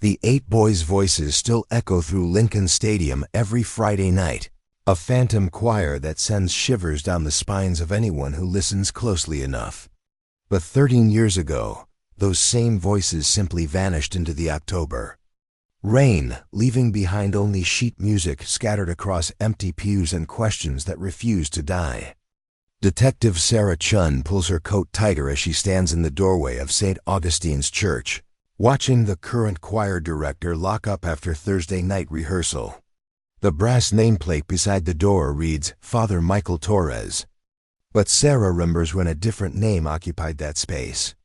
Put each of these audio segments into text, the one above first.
The 8 boys' voices still echo through Lincoln Stadium every Friday night, a phantom choir that sends shivers down the spines of anyone who listens closely enough. But 13 years ago, those same voices simply vanished into the October rain, leaving behind only sheet music scattered across empty pews and questions that refused to die. Detective Sarah Chun pulls her coat tighter as she stands in the doorway of St. Augustine's Church, watching the current choir director lock up after Thursday night rehearsal. The brass nameplate beside the door reads Father Michael Torres. But Sarah remembers when a different name occupied that space.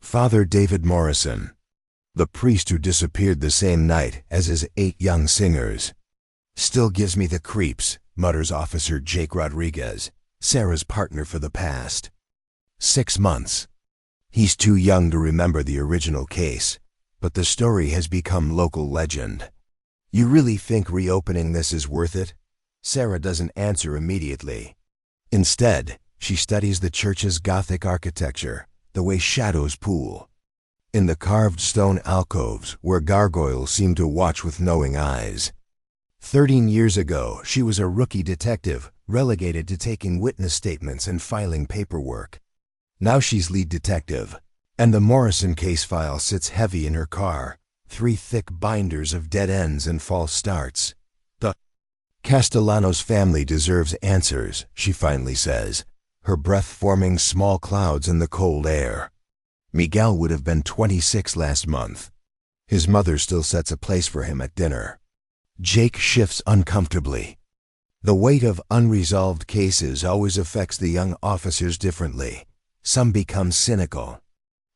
Father David Morrison, the priest who disappeared the same night as his 8 young singers. Still gives me the creeps, mutters Officer Jake Rodriguez, Sarah's partner for the past 6 months. He's too young to remember the original case, but the story has become local legend. You really think reopening this is worth it? Sarah doesn't answer immediately. Instead, she studies the church's Gothic architecture, the way shadows pool in the carved stone alcoves where gargoyles seem to watch with knowing eyes. 13 years ago, she was a rookie detective, relegated to taking witness statements and filing paperwork. Now she's lead detective, and the Morrison case file sits heavy in her car, 3 thick binders of dead ends and false starts. The Castellanos family deserves answers, she finally says, her breath forming small clouds in the cold air. Miguel would have been 26 last month. His mother still sets a place for him at dinner. Jake shifts uncomfortably. The weight of unresolved cases always affects the young officers differently. Some become cynical.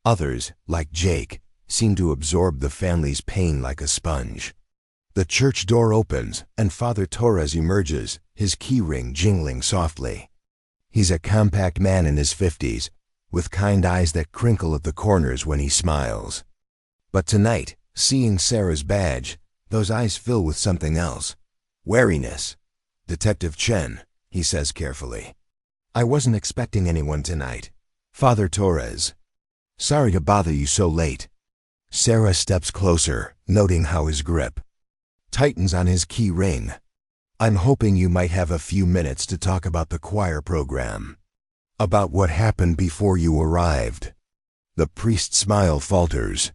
Others, like Jake, seem to absorb the family's pain like a sponge. The church door opens, and Father Torres emerges, his keyring jingling softly. He's a compact man in his 50s, with kind eyes that crinkle at the corners when he smiles. But tonight, seeing Sarah's badge, those eyes fill with something else. Wariness. Detective Chen, he says carefully. I wasn't expecting anyone tonight. Father Torres. Sorry to bother you so late. Sarah steps closer, noting how his grip tightens on his key ring. I'm hoping you might have a few minutes to talk about the choir program. About what happened before you arrived. The priest's smile falters.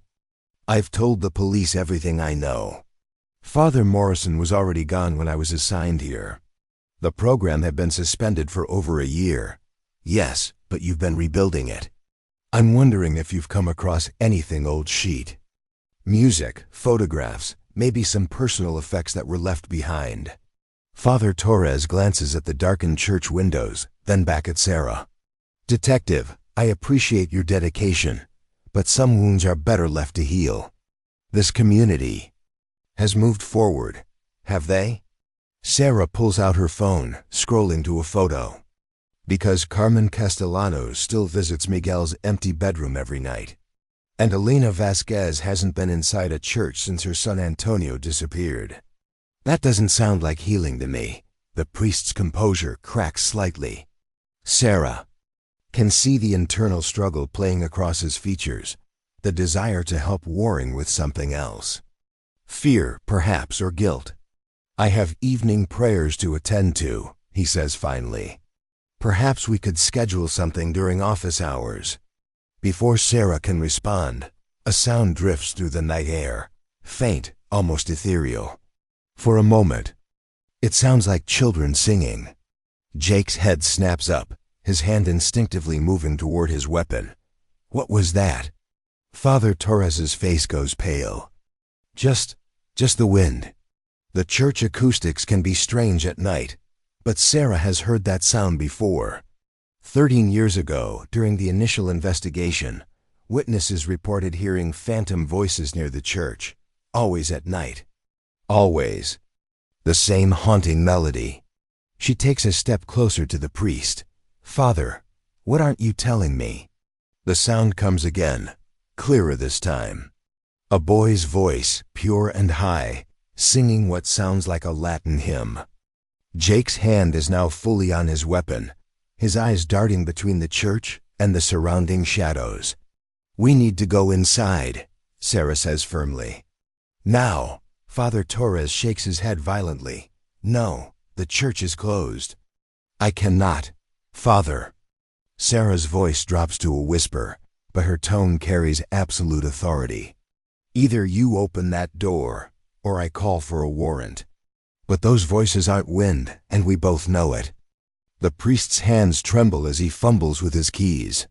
I've told the police everything I know. Father Morrison was already gone when I was assigned here. The program had been suspended for over a year. Yes, but you've been rebuilding it. I'm wondering if you've come across anything old sheet. Music, photographs, maybe some personal effects that were left behind. Father Torres glances at the darkened church windows, then back at Sarah. Detective, I appreciate your dedication, but some wounds are better left to heal. This community has moved forward, have they? Sarah pulls out her phone, scrolling to a photo. Because Carmen Castellanos still visits Miguel's empty bedroom every night. And Elena Vasquez hasn't been inside a church since her son Antonio disappeared. That doesn't sound like healing to me. The priest's composure cracks slightly. Sarah can see the internal struggle playing across his features, the desire to help warring with something else. Fear, perhaps, or guilt. I have evening prayers to attend to, he says finally. Perhaps we could schedule something during office hours. Before Sarah can respond, a sound drifts through the night air, faint, almost ethereal. For a moment, it sounds like children singing. Jake's head snaps up, his hand instinctively moving toward his weapon. What was that? Father Torres's face goes pale. Just the wind. The church acoustics can be strange at night, but Sarah has heard that sound before. 13 years ago, during the initial investigation, witnesses reported hearing phantom voices near the church, always at night. Always. The same haunting melody. She takes a step closer to the priest. Father, what aren't you telling me? The sound comes again, clearer this time. A boy's voice, pure and high, singing what sounds like a Latin hymn. Jake's hand is now fully on his weapon, his eyes darting between the church and the surrounding shadows. We need to go inside, Sarah says firmly. Now, Father Torres shakes his head violently. No, the church is closed. I cannot. Father. Sarah's voice drops to a whisper, but her tone carries absolute authority. Either you open that door, or I call for a warrant. But those voices aren't wind, and we both know it. The priest's hands tremble as he fumbles with his keys.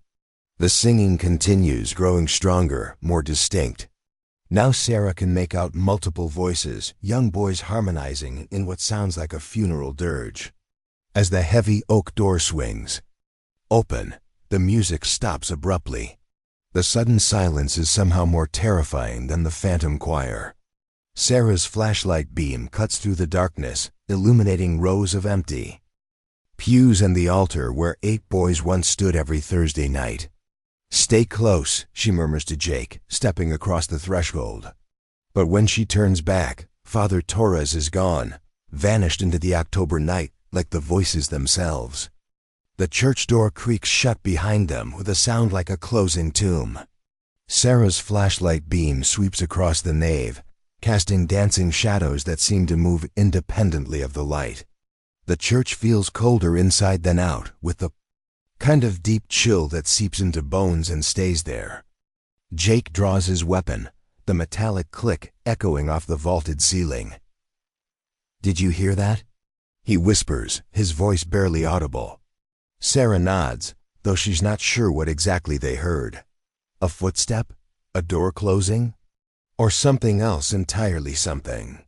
The singing continues, growing stronger, more distinct. Now Sarah can make out multiple voices, young boys harmonizing in what sounds like a funeral dirge. As the heavy oak door swings open, the music stops abruptly. The sudden silence is somehow more terrifying than the phantom choir. Sarah's flashlight beam cuts through the darkness, illuminating rows of empty pews and the altar where 8 boys once stood every Thursday night. Stay close, she murmurs to Jake, stepping across the threshold. But when she turns back, Father Torres is gone, vanished into the October night like the voices themselves. The church door creaks shut behind them with a sound like a closing tomb. Sarah's flashlight beam sweeps across the nave, casting dancing shadows that seem to move independently of the light. The church feels colder inside than out, with the kind of deep chill that seeps into bones and stays there. Jake draws his weapon, the metallic click echoing off the vaulted ceiling. Did you hear that? He whispers, his voice barely audible. Sarah nods, though she's not sure what exactly they heard. A footstep? A door closing? Or something else entirely something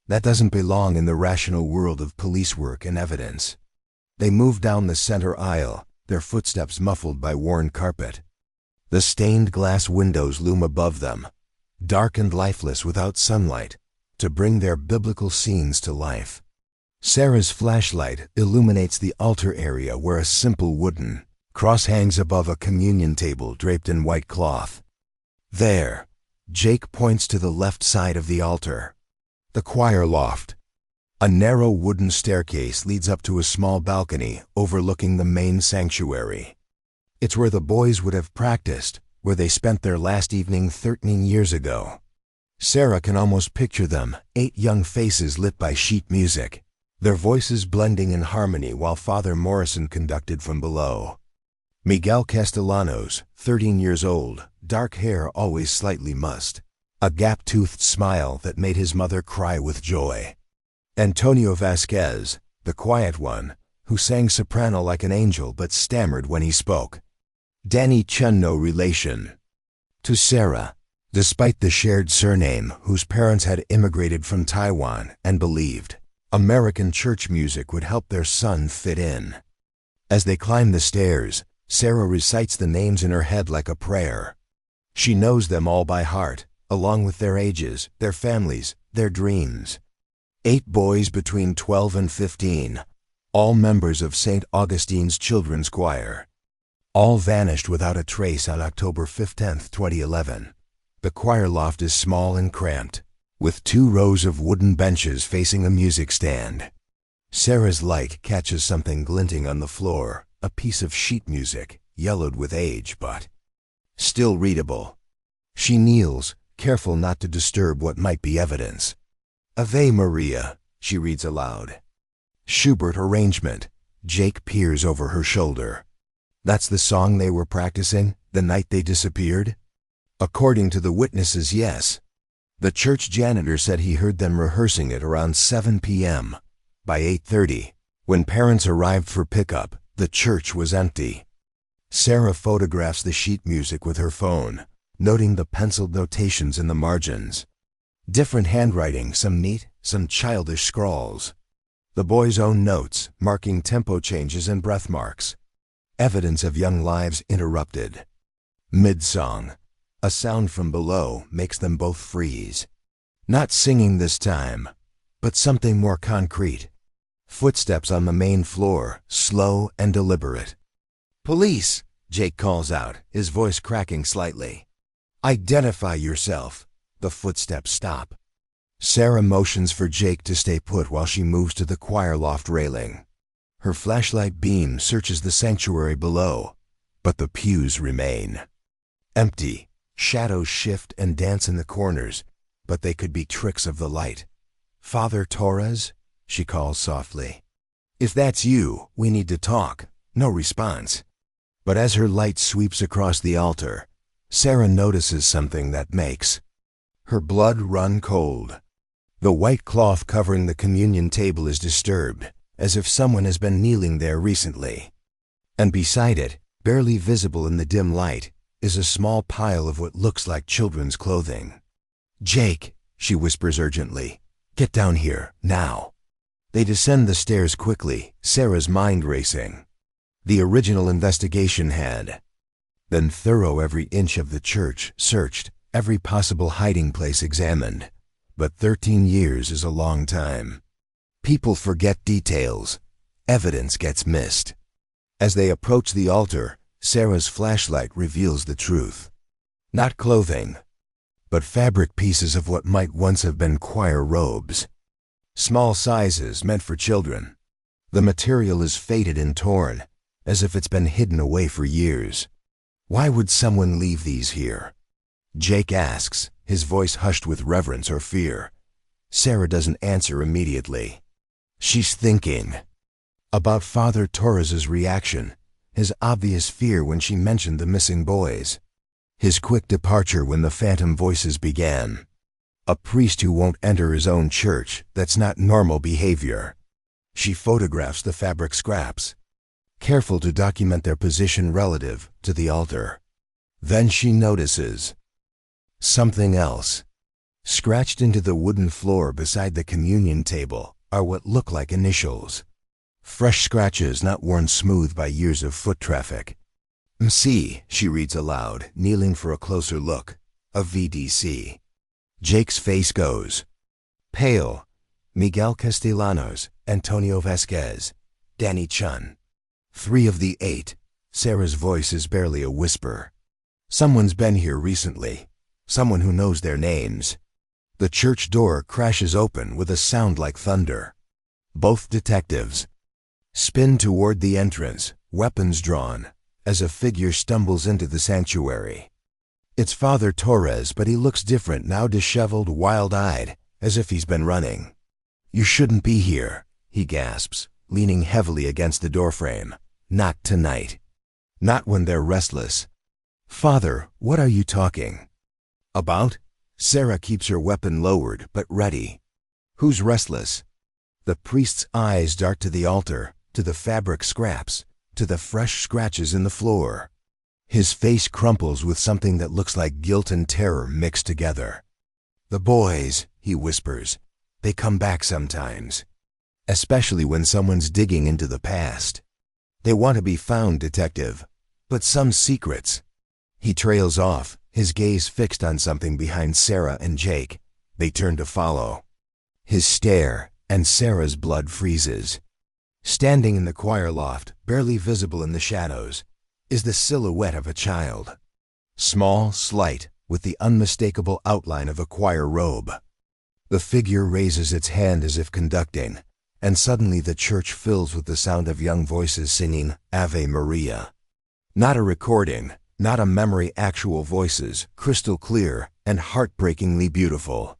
that doesn't belong in the rational world of police work and evidence. They move down the center aisle, their footsteps muffled by worn carpet. The stained glass windows loom above them, dark and lifeless without sunlight, to bring their biblical scenes to life. Sarah's flashlight illuminates the altar area where a simple wooden cross hangs above a communion table draped in white cloth. There, Jake points to the left side of the altar. The choir loft. A narrow wooden staircase leads up to a small balcony overlooking the main sanctuary. It's where the boys would have practiced, where they spent their last evening 13 years ago. Sarah can almost picture them, 8 young faces lit by sheet music, their voices blending in harmony while Father Morrison conducted from below. Miguel Castellanos, 13 years old, dark hair always slightly mussed, a gap-toothed smile that made his mother cry with joy. Antonio Vasquez, the quiet one, who sang soprano like an angel but stammered when he spoke. Danny Chun, no relation to Sarah, despite the shared surname, whose parents had immigrated from Taiwan and believed American church music would help their son fit in. As they climb the stairs, Sarah recites the names in her head like a prayer. She knows them all by heart, along with their ages, their families, their dreams. 8 boys between 12 and 15, all members of St. Augustine's Children's Choir. All vanished without a trace on October 15, 2011. The choir loft is small and cramped, with 2 rows of wooden benches facing a music stand. Sarah's light catches something glinting on the floor, a piece of sheet music, yellowed with age but still readable. She kneels, careful not to disturb what might be evidence. Ave Maria, she reads aloud. Schubert arrangement. Jake peers over her shoulder. That's the song they were practicing, the night they disappeared? According to the witnesses, yes. The church janitor said he heard them rehearsing it around 7 p.m. By 8:30, when parents arrived for pickup, the church was empty. Sarah photographs the sheet music with her phone, noting the penciled notations in the margins. Different handwriting, some neat, some childish scrawls. The boys' own notes, marking tempo changes and breath marks. Evidence of young lives interrupted. Mid-song, a sound from below makes them both freeze. Not singing this time, but something more concrete. Footsteps on the main floor, slow and deliberate. Police, Jake calls out, his voice cracking slightly. Identify yourself. The footsteps stop. Sarah motions for Jake to stay put while she moves to the choir loft railing. Her flashlight beam searches the sanctuary below, but the pews remain empty. Shadows shift and dance in the corners, but they could be tricks of the light. "Father Torres?" she calls softly. "If that's you, we need to talk." No response. But as her light sweeps across the altar, Sarah notices something that makes her blood run cold. The white cloth covering the communion table is disturbed, as if someone has been kneeling there recently. And beside it, barely visible in the dim light, is a small pile of what looks like children's clothing. "Jake," she whispers urgently, "get down here, now." They descend the stairs quickly, Sarah's mind racing. The original investigation had been thorough, every inch of the church searched, every possible hiding place examined. But 13 years is a long time. People forget details. Evidence gets missed. As they approach the altar, Sarah's flashlight reveals the truth. Not clothing, but fabric pieces of what might once have been choir robes. Small sizes meant for children. The material is faded and torn, as if it's been hidden away for years. Why would someone leave these here? Jake asks, his voice hushed with reverence or fear. Sarah doesn't answer immediately. She's thinking about Father Torres's reaction, his obvious fear when she mentioned the missing boys, his quick departure when the phantom voices began. A priest who won't enter his own church, that's not normal behavior. She photographs the fabric scraps, careful to document their position relative to the altar. Then she notices something else. Scratched into the wooden floor beside the communion table are what look like initials. Fresh scratches not worn smooth by years of foot traffic. "MC," she reads aloud, kneeling for a closer look. "A VDC." Jake's face goes pale. Miguel Castellanos, Antonio Vasquez, Danny Chun. 3 of the 8. Sarah's voice is barely a whisper. Someone's been here recently. Someone who knows their names. The church door crashes open with a sound like thunder. Both detectives spin toward the entrance, weapons drawn, as a figure stumbles into the sanctuary. It's Father Torres, but he looks different now, disheveled, wild-eyed, as if he's been running. "You shouldn't be here," he gasps, leaning heavily against the doorframe. "Not tonight. Not when they're restless." "Father, what are you talking about?" Sarah keeps her weapon lowered, but ready. "Who's restless?" The priest's eyes dart to the altar, to the fabric scraps, to the fresh scratches in the floor. His face crumples with something that looks like guilt and terror mixed together. "The boys," he whispers, "they come back sometimes. Especially when someone's digging into the past. They want to be found, detective. But some secrets." He trails off, his gaze fixed on something behind Sarah and Jake. They turn to follow. His stare, and Sarah's blood freezes. Standing in the choir loft, barely visible in the shadows, is the silhouette of a child. Small, slight, with the unmistakable outline of a choir robe. The figure raises its hand as if conducting, and suddenly the church fills with the sound of young voices singing Ave Maria. Not a recording, not a memory, actual voices, crystal clear and heartbreakingly beautiful.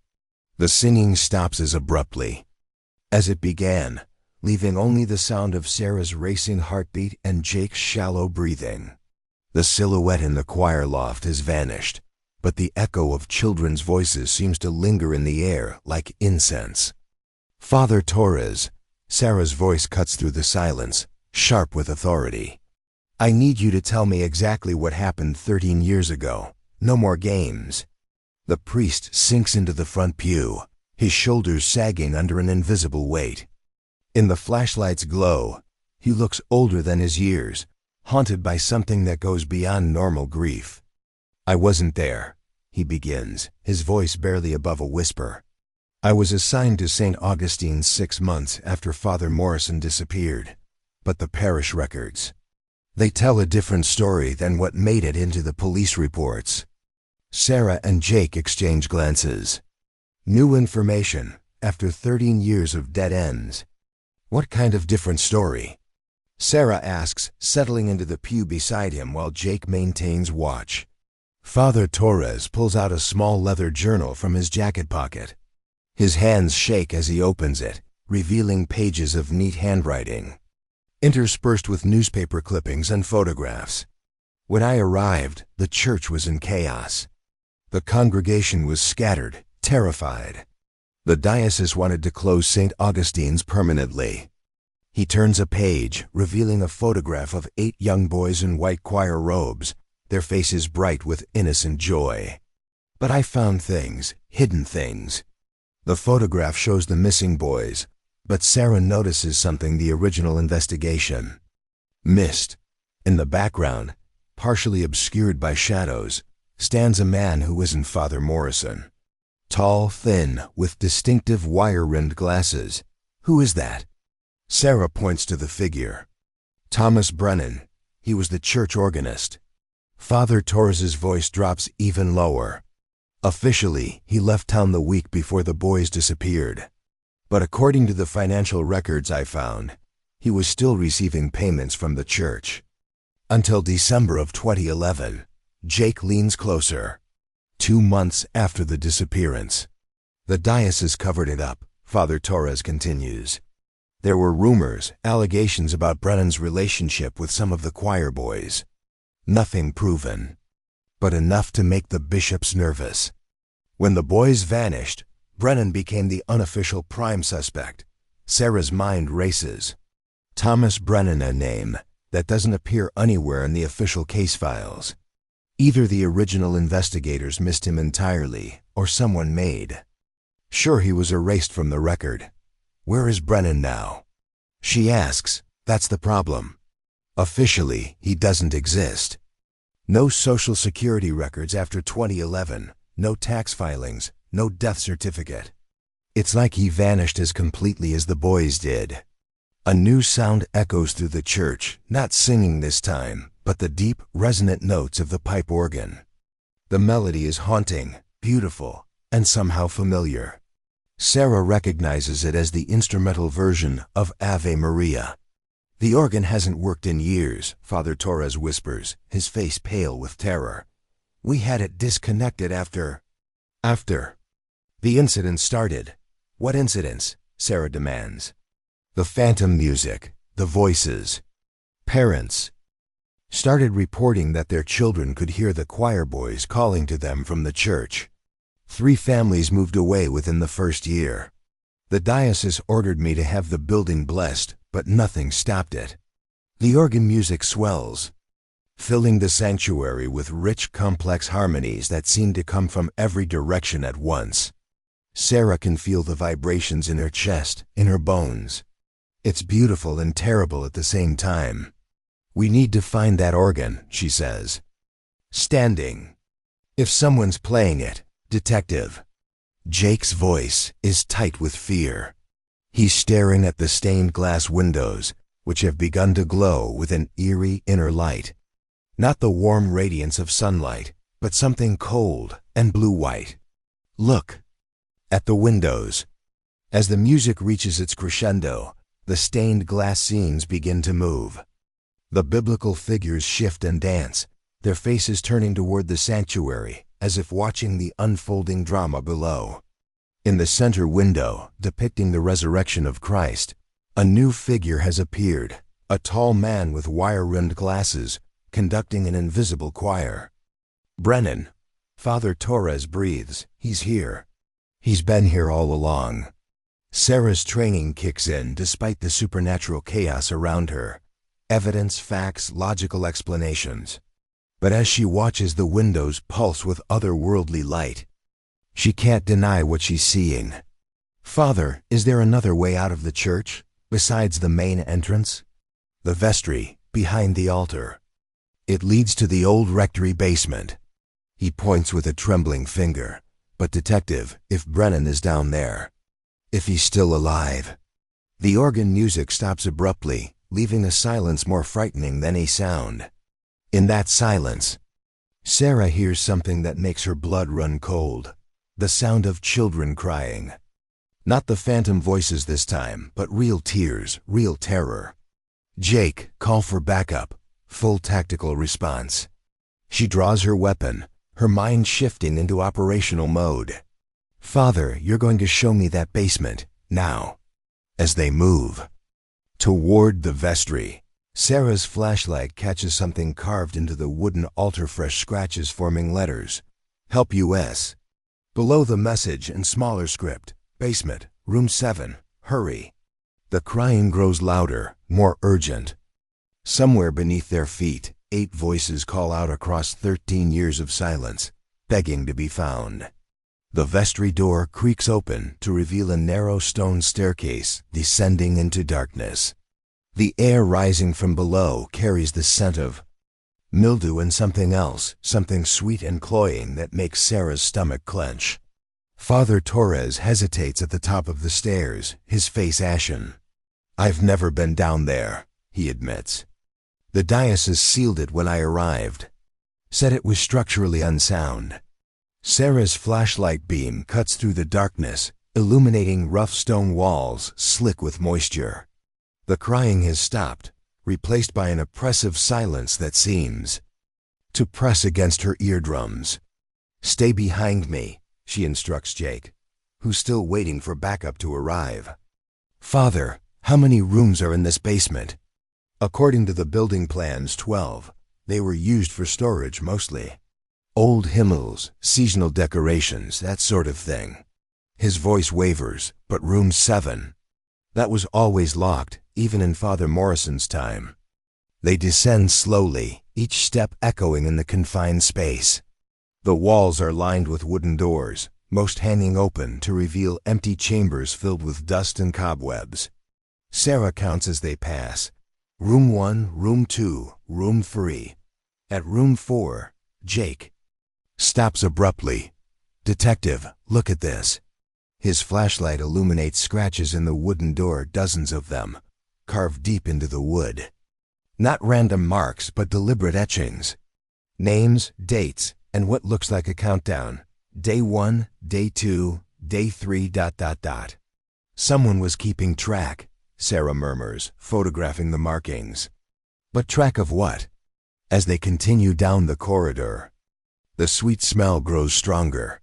The singing stops as abruptly as it began, leaving only the sound of Sarah's racing heartbeat and Jake's shallow breathing. The silhouette in the choir loft has vanished, but the echo of children's voices seems to linger in the air like incense. "Father Torres," Sarah's voice cuts through the silence, sharp with authority. "I need you to tell me exactly what happened 13 years ago. No more games." The priest sinks into the front pew, his shoulders sagging under an invisible weight. In the flashlight's glow, he looks older than his years, haunted by something that goes beyond normal grief. "I wasn't there," he begins, his voice barely above a whisper. "I was assigned to St. Augustine 6 months after Father Morrison disappeared. But the parish records, they tell a different story than what made it into the police reports." Sarah and Jake exchange glances. New information after 13 years of dead ends. "What kind of different story?" Sarah asks, settling into the pew beside him while Jake maintains watch. Father Torres pulls out a small leather journal from his jacket pocket. His hands shake as he opens it, revealing pages of neat handwriting, interspersed with newspaper clippings and photographs. When I arrived, the church was in chaos. The congregation was scattered, terrified. The diocese wanted to close St. Augustine's permanently. He turns a page, revealing a photograph of 8 young boys in white choir robes, their faces bright with innocent joy. But I found things, hidden things. The photograph shows the missing boys, but Sarah notices something the original investigation missed. In the background, partially obscured by shadows, stands a man who isn't Father Morrison. Tall, thin, with distinctive wire-rimmed glasses. Who is that? Sarah points to the figure. Thomas Brennan. He was the church organist. Father Torres's voice drops even lower. Officially, he left town the week before the boys disappeared. But according to the financial records I found, he was still receiving payments from the church. Until December of 2011, Jake leans closer. 2 months after the disappearance. The diocese covered it up, Father Torres continues. There were rumors, allegations about Brennan's relationship with some of the choir boys. Nothing proven, but enough to make the bishops nervous. When the boys vanished, Brennan became the unofficial prime suspect. Sarah's mind races. Thomas Brennan, a name that doesn't appear anywhere in the official case files. Either the original investigators missed him entirely, or someone made. Sure, he was erased from the record. Where is Brennan now? She asks. That's the problem. Officially, he doesn't exist. No social security records after 2011, no tax filings, no death certificate. It's like he vanished as completely as the boys did. A new sound echoes through the church, not singing this time, but the deep, resonant notes of the pipe organ. The melody is haunting, beautiful, and somehow familiar. Sarah recognizes it as the instrumental version of Ave Maria. The organ hasn't worked in years, Father Torres whispers, his face pale with terror. We had it disconnected after. The incident started. What incidents? Sarah demands. The phantom music, the voices. Parents started reporting that their children could hear the choir boys calling to them from the church. 3 families moved away within the first year. The diocese ordered me to have the building blessed, but nothing stopped it. The organ music swells, filling the sanctuary with rich, complex harmonies that seem to come from every direction at once. Sarah can feel the vibrations in her chest, in her bones. It's beautiful and terrible at the same time. We need to find that organ, she says. Standing. If someone's playing it, detective. Jake's voice is tight with fear. He's staring at the stained glass windows, which have begun to glow with an eerie inner light. Not the warm radiance of sunlight, but something cold and blue-white. Look at the windows. As the music reaches its crescendo, the stained glass scenes begin to move. The biblical figures shift and dance, their faces turning toward the sanctuary, as if watching the unfolding drama below. In the center window, depicting the resurrection of Christ, a new figure has appeared, a tall man with wire-rimmed glasses, conducting an invisible choir. Brennan. Father Torres breathes. He's here. He's been here all along. Sarah's training kicks in despite the supernatural chaos around her. Evidence, facts, logical explanations. But as she watches the windows pulse with otherworldly light, she can't deny what she's seeing. Father, is there another way out of the church, besides the main entrance? The vestry, behind the altar. It leads to the old rectory basement. He points with a trembling finger. But detective, if Brennan is down there, if he's still alive. The organ music stops abruptly, leaving a silence more frightening than any sound. In that silence, Sarah hears something that makes her blood run cold. The sound of children crying. Not the phantom voices this time, but real tears, real terror. Jake, call for backup. Full tactical response. She draws her weapon, her mind shifting into operational mode. "Father, you're going to show me that basement, now." As they move toward the vestry, Sarah's flashlight catches something carved into the wooden altar, fresh scratches forming letters. "Help US." Below the message in smaller script, "Basement, room 7, hurry." The crying grows louder, more urgent. Somewhere beneath their feet, 8 voices call out across 13 years of silence, begging to be found. The vestry door creaks open to reveal a narrow stone staircase descending into darkness. The air rising from below carries the scent of mildew and something else, something sweet and cloying that makes Sarah's stomach clench. Father Torres hesitates at the top of the stairs, his face ashen. "I've never been down there," he admits. "The diocese sealed it when I arrived. Said it was structurally unsound." Sarah's flashlight beam cuts through the darkness, illuminating rough stone walls slick with moisture. The crying has stopped, replaced by an oppressive silence that seems to press against her eardrums. "Stay behind me," she instructs Jake, who's still waiting for backup to arrive. "Father, how many rooms are in this basement?" According to the building plans, 12. They were used for storage mostly. Old hymnals, seasonal decorations, that sort of thing. His voice wavers, but room 7. That was always locked, even in Father Morrison's time. They descend slowly, each step echoing in the confined space. The walls are lined with wooden doors, most hanging open to reveal empty chambers filled with dust and cobwebs. Sarah counts as they pass. Room 1, room 2, room 3. At room 4, Jake stops abruptly. "Detective, look at this." His flashlight illuminates scratches in the wooden door, dozens of them, carved deep into the wood. Not random marks, but deliberate etchings. Names, dates, and what looks like a countdown. Day 1, day 2, day 3, ... Someone was keeping track, Sarah murmurs, photographing the markings. But track of what? As they continue down the corridor, the sweet smell grows stronger.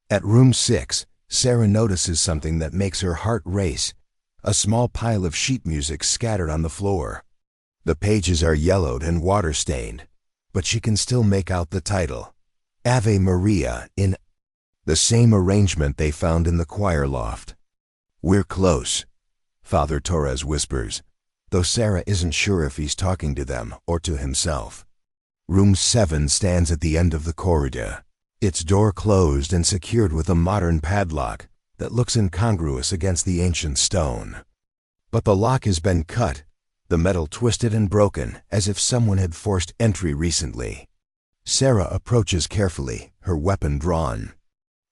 At room 6, Sarah notices something that makes her heart race. A small pile of sheet music scattered on the floor. The pages are yellowed and water-stained, but she can still make out the title, Ave Maria, in the same arrangement they found in the choir loft. "We're close," Father Torres whispers, though Sarah isn't sure if he's talking to them or to himself. Room 7 stands at the end of the corridor, its door closed and secured with a modern padlock that looks incongruous against the ancient stone. But the lock has been cut, the metal twisted and broken, as if someone had forced entry recently. Sarah approaches carefully, her weapon drawn.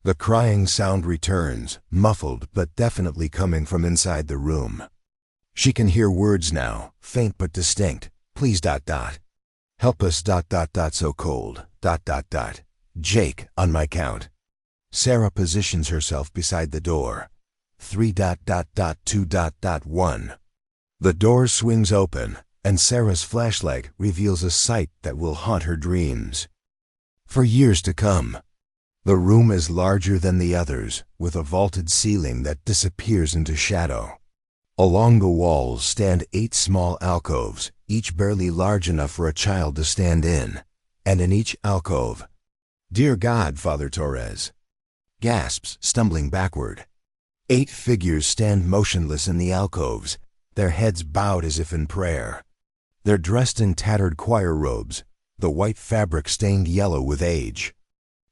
The crying sound returns, muffled but definitely coming from inside the room. She can hear words now, faint but distinct. "Please ... help us ... so cold ... Jake, on my count." Sarah positions herself beside the door. 3 ... 2 ... 1. The door swings open, and Sarah's flashlight reveals a sight that will haunt her dreams for years to come. The room is larger than the others, with a vaulted ceiling that disappears into shadow. Along the walls stand 8 small alcoves, each barely large enough for a child to stand in, and in each alcove, "Dear God," Father Torres gasps, stumbling backward. 8 figures stand motionless in the alcoves, their heads bowed as if in prayer. They're dressed in tattered choir robes, the white fabric stained yellow with age.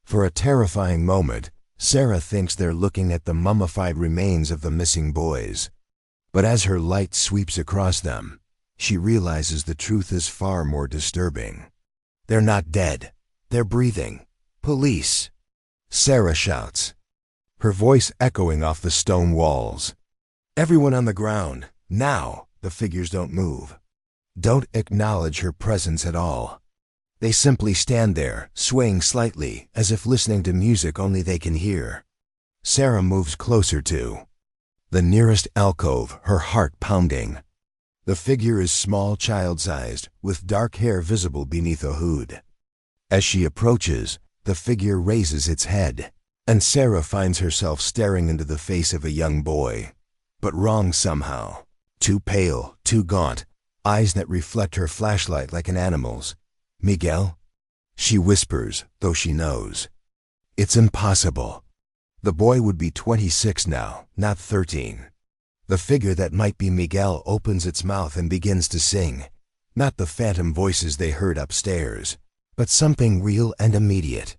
For a terrifying moment, Sarah thinks they're looking at the mummified remains of the missing boys. But as her light sweeps across them, she realizes the truth is far more disturbing. They're not dead. They're breathing. "Police!" Sarah shouts, her voice echoing off the stone walls. "Everyone on the ground, now!" The figures don't move, don't acknowledge her presence at all. They simply stand there, swaying slightly, as if listening to music only they can hear. Sarah moves closer to the nearest alcove, her heart pounding. The figure is small, child-sized, with dark hair visible beneath a hood. As she approaches, The figure raises its head, and Sarah finds herself staring into the face of a young boy. But wrong somehow. Too pale, too gaunt, eyes that reflect her flashlight like an animal's. "Miguel?" She whispers, though she knows. It's impossible. The boy would be 26 now, not 13. The figure that might be Miguel opens its mouth and begins to sing. Not the phantom voices they heard upstairs, but something real and immediate.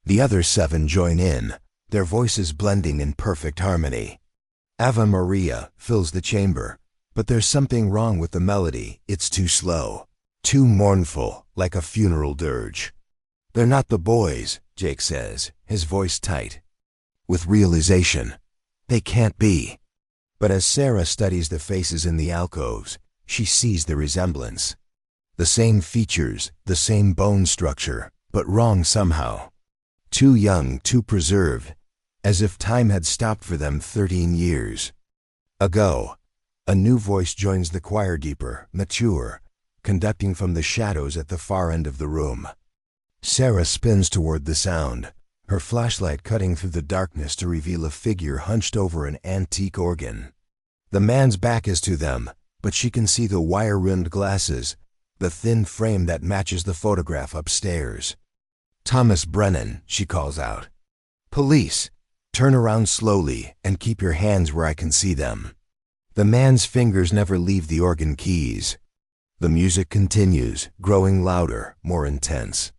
The other 7 join in, their voices blending in perfect harmony. Ave Maria fills the chamber, but there's something wrong with the melody. It's too slow, too mournful, like a funeral dirge. "They're not the boys," Jake says, his voice tight with realization. "They can't be." But as Sarah studies the faces in the alcoves, she sees the resemblance. The same features, the same bone structure, but wrong somehow. Too young, too preserved, as if time had stopped for them 13 years ago. A new voice joins the choir, deeper, mature, conducting from the shadows at the far end of the room. Sarah spins toward the sound, her flashlight cutting through the darkness to reveal a figure hunched over an antique organ. The man's back is to them, but she can see the wire-rimmed glasses, the thin frame that matches the photograph upstairs. "Thomas Brennan," she calls out. "Police! Turn around slowly and keep your hands where I can see them." The man's fingers never leave the organ keys. The music continues, growing louder, more intense.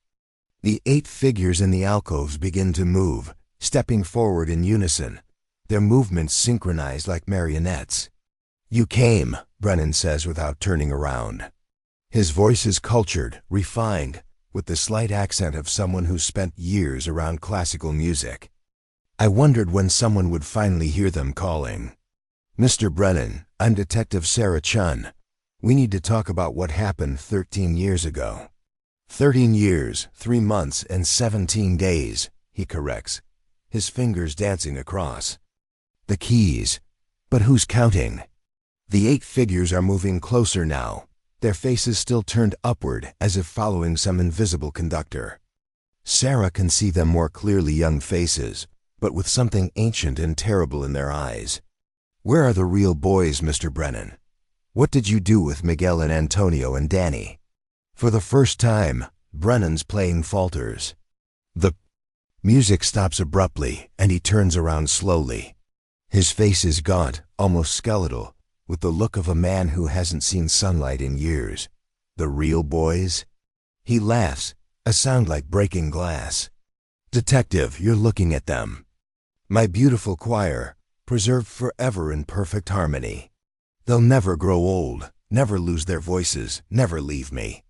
The 8 figures in the alcoves begin to move, stepping forward in unison, their movements synchronized like marionettes. "You came," Brennan says without turning around. His voice is cultured, refined, with the slight accent of someone who's spent years around classical music. I wondered when someone would finally hear them calling. "Mr. Brennan, I'm Detective Sarah Chun. We need to talk about what happened 13 years ago." 13 years, 3 months, and 17 days, he corrects, his fingers dancing across. The keys. But who's counting? The 8 figures are moving closer now, their faces still turned upward as if following some invisible conductor. Sarah can see them more clearly, young faces, but with something ancient and terrible in their eyes. "Where are the real boys, Mr. Brennan? What did you do with Miguel and Antonio and Danny?" For the first time, Brennan's playing falters. The music stops abruptly, and he turns around slowly. His face is gaunt, almost skeletal, with the look of a man who hasn't seen sunlight in years. "The real boys?" He laughs, a sound like breaking glass. "Detective, you're looking at them. My beautiful choir, preserved forever in perfect harmony. They'll never grow old, never lose their voices, never leave me."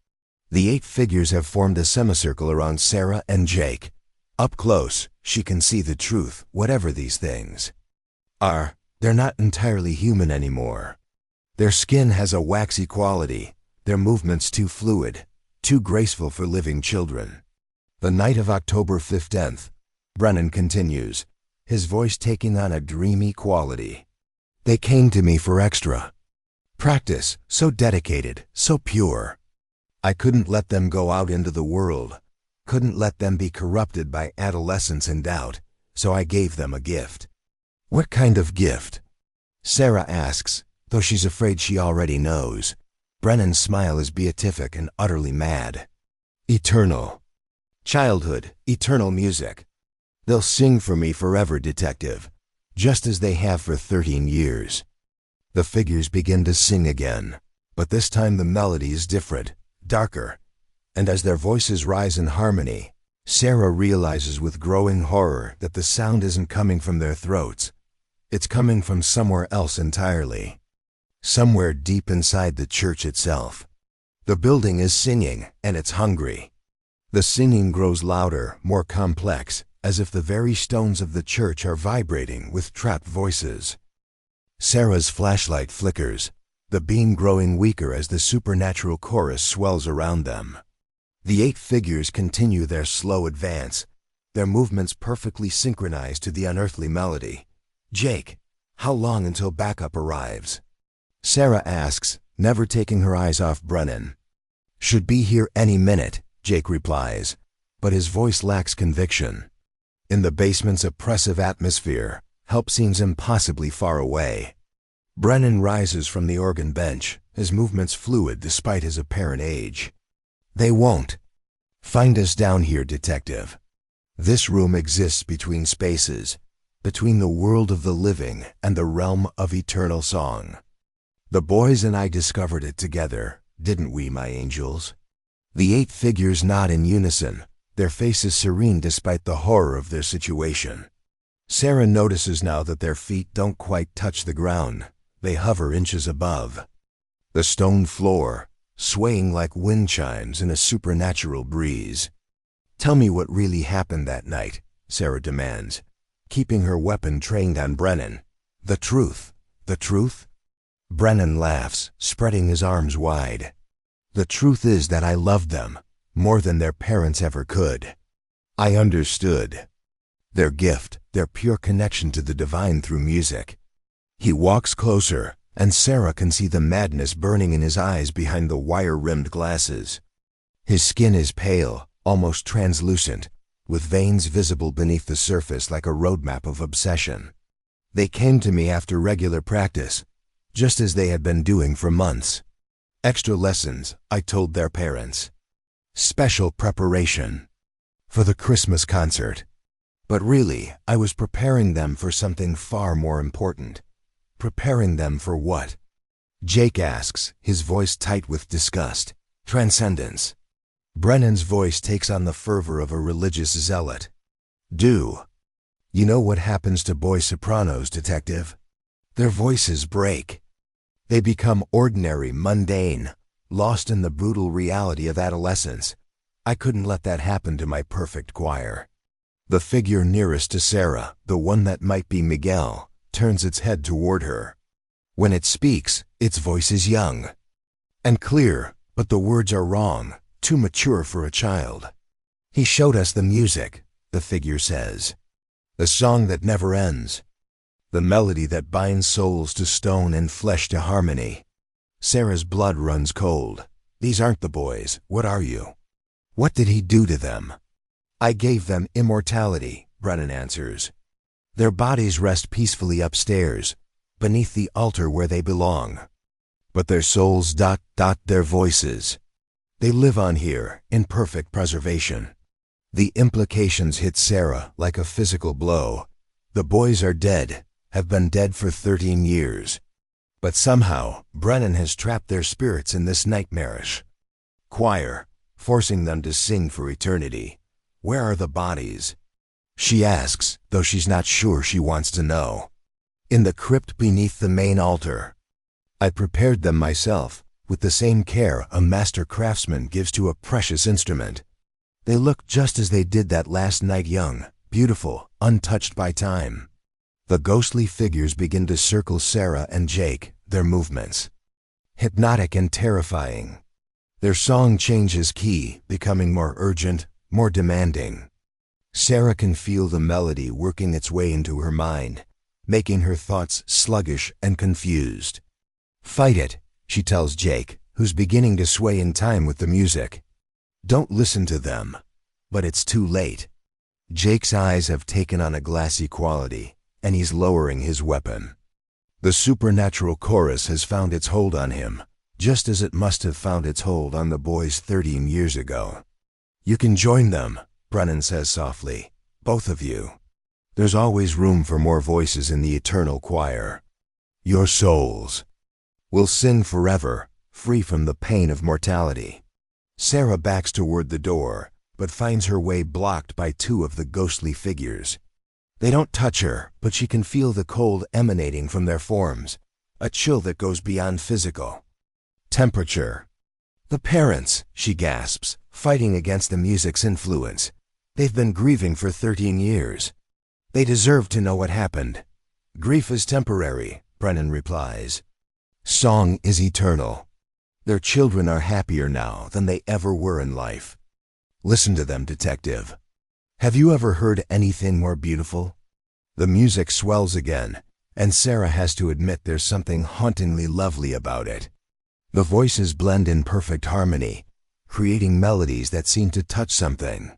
The 8 figures have formed a semicircle around Sarah and Jake. Up close, she can see the truth, whatever these things are. They're not entirely human anymore. Their skin has a waxy quality, their movements too fluid, too graceful for living children. "The night of October 15th, Brennan continues, his voice taking on a dreamy quality. "They came to me for extra practice, so dedicated, so pure. I couldn't let them go out into the world, couldn't let them be corrupted by adolescence and doubt, so I gave them a gift." "What kind of gift?" Sarah asks, though she's afraid she already knows. Brennan's smile is beatific and utterly mad. "Eternal childhood, eternal music. They'll sing for me forever, detective, just as they have for 13 years. The figures begin to sing again, but this time the melody is different, darker, and as their voices rise in harmony, Sarah realizes with growing horror that the sound isn't coming from their throats. It's coming from somewhere else entirely. Somewhere deep inside the church itself. The building is singing, and it's hungry. The singing grows louder, more complex, as if the very stones of the church are vibrating with trapped voices. Sarah's flashlight flickers, the beam growing weaker as the supernatural chorus swells around them. The 8 figures continue their slow advance, their movements perfectly synchronized to the unearthly melody. "Jake, how long until backup arrives?" Sarah asks, never taking her eyes off Brennan. "Should be here any minute," Jake replies, but his voice lacks conviction. In the basement's oppressive atmosphere, help seems impossibly far away. Brennan rises from the organ bench, his movements fluid despite his apparent age. They won't. Find us down here, detective. This room exists between spaces, between the world of the living and the realm of eternal song. The boys and I discovered it together, didn't we, my angels? The 8 figures nod in unison, their faces serene despite the horror of their situation. Sarah notices now that their feet don't quite touch the ground. They hover inches above. The stone floor, swaying like wind chimes in a supernatural breeze. Tell me what really happened that night, Sarah demands, keeping her weapon trained on Brennan. The truth. The truth? Brennan laughs, spreading his arms wide. The truth is that I loved them, more than their parents ever could. I understood. Their gift, their pure connection to the divine through music. He walks closer, and Sarah can see the madness burning in his eyes behind the wire-rimmed glasses. His skin is pale, almost translucent, with veins visible beneath the surface like a roadmap of obsession. They came to me after regular practice, just as they had been doing for months. Extra lessons, I told their parents. Special preparation. For the Christmas concert. But really, I was preparing them for something far more important. Preparing them for what? Jake asks, his voice tight with disgust. Transcendence. Brennan's voice takes on the fervor of a religious zealot. You know what happens to boy sopranos, detective? Their voices break. They become ordinary, mundane, lost in the brutal reality of adolescence. I couldn't let that happen to my perfect choir. The figure nearest to Sarah, the one that might be Miguel, turns its head toward her. When it speaks, its voice is young and clear, but the words are wrong, too mature for a child. He showed us the music, the figure says. The song that never ends. The melody that binds souls to stone and flesh to harmony. Sarah's blood runs cold. These aren't the boys. What are you? What did he do to them? I gave them immortality, Brennan answers. Their bodies rest peacefully upstairs, beneath the altar where they belong. But their souls their voices. They live on here, in perfect preservation. The implications hit Sarah like a physical blow. The boys are dead, have been dead for 13 years. But somehow, Brennan has trapped their spirits in this nightmarish choir, forcing them to sing for eternity. Where are the bodies? She asks, though she's not sure she wants to know. In the crypt beneath the main altar. I prepared them myself, with the same care a master craftsman gives to a precious instrument. They look just as they did that last night, young, beautiful, untouched by time. The ghostly figures begin to circle Sarah and Jake, their movements. Hypnotic and terrifying. Their song changes key, becoming more urgent, more demanding. Sarah can feel the melody working its way into her mind, making her thoughts sluggish and confused. Fight it, she tells Jake, who's beginning to sway in time with the music. Don't listen to them. But it's too late. Jake's eyes have taken on a glassy quality, and he's lowering his weapon. The supernatural chorus has found its hold on him, just as it must have found its hold on the boys 13 years ago. You can join them, Brennan says softly, both of you. There's always room for more voices in the eternal choir. Your souls will sing forever, free from the pain of mortality. Sarah backs toward the door, but finds her way blocked by 2 of the ghostly figures. They don't touch her, but she can feel the cold emanating from their forms, a chill that goes beyond physical. Temperature. The parents, she gasps, fighting against the music's influence. They've been grieving for 13 years. They deserve to know what happened. Grief is temporary, Brennan replies. Song is eternal. Their children are happier now than they ever were in life. Listen to them, detective. Have you ever heard anything more beautiful? The music swells again, and Sarah has to admit there's something hauntingly lovely about it. The voices blend in perfect harmony, creating melodies that seem to touch something.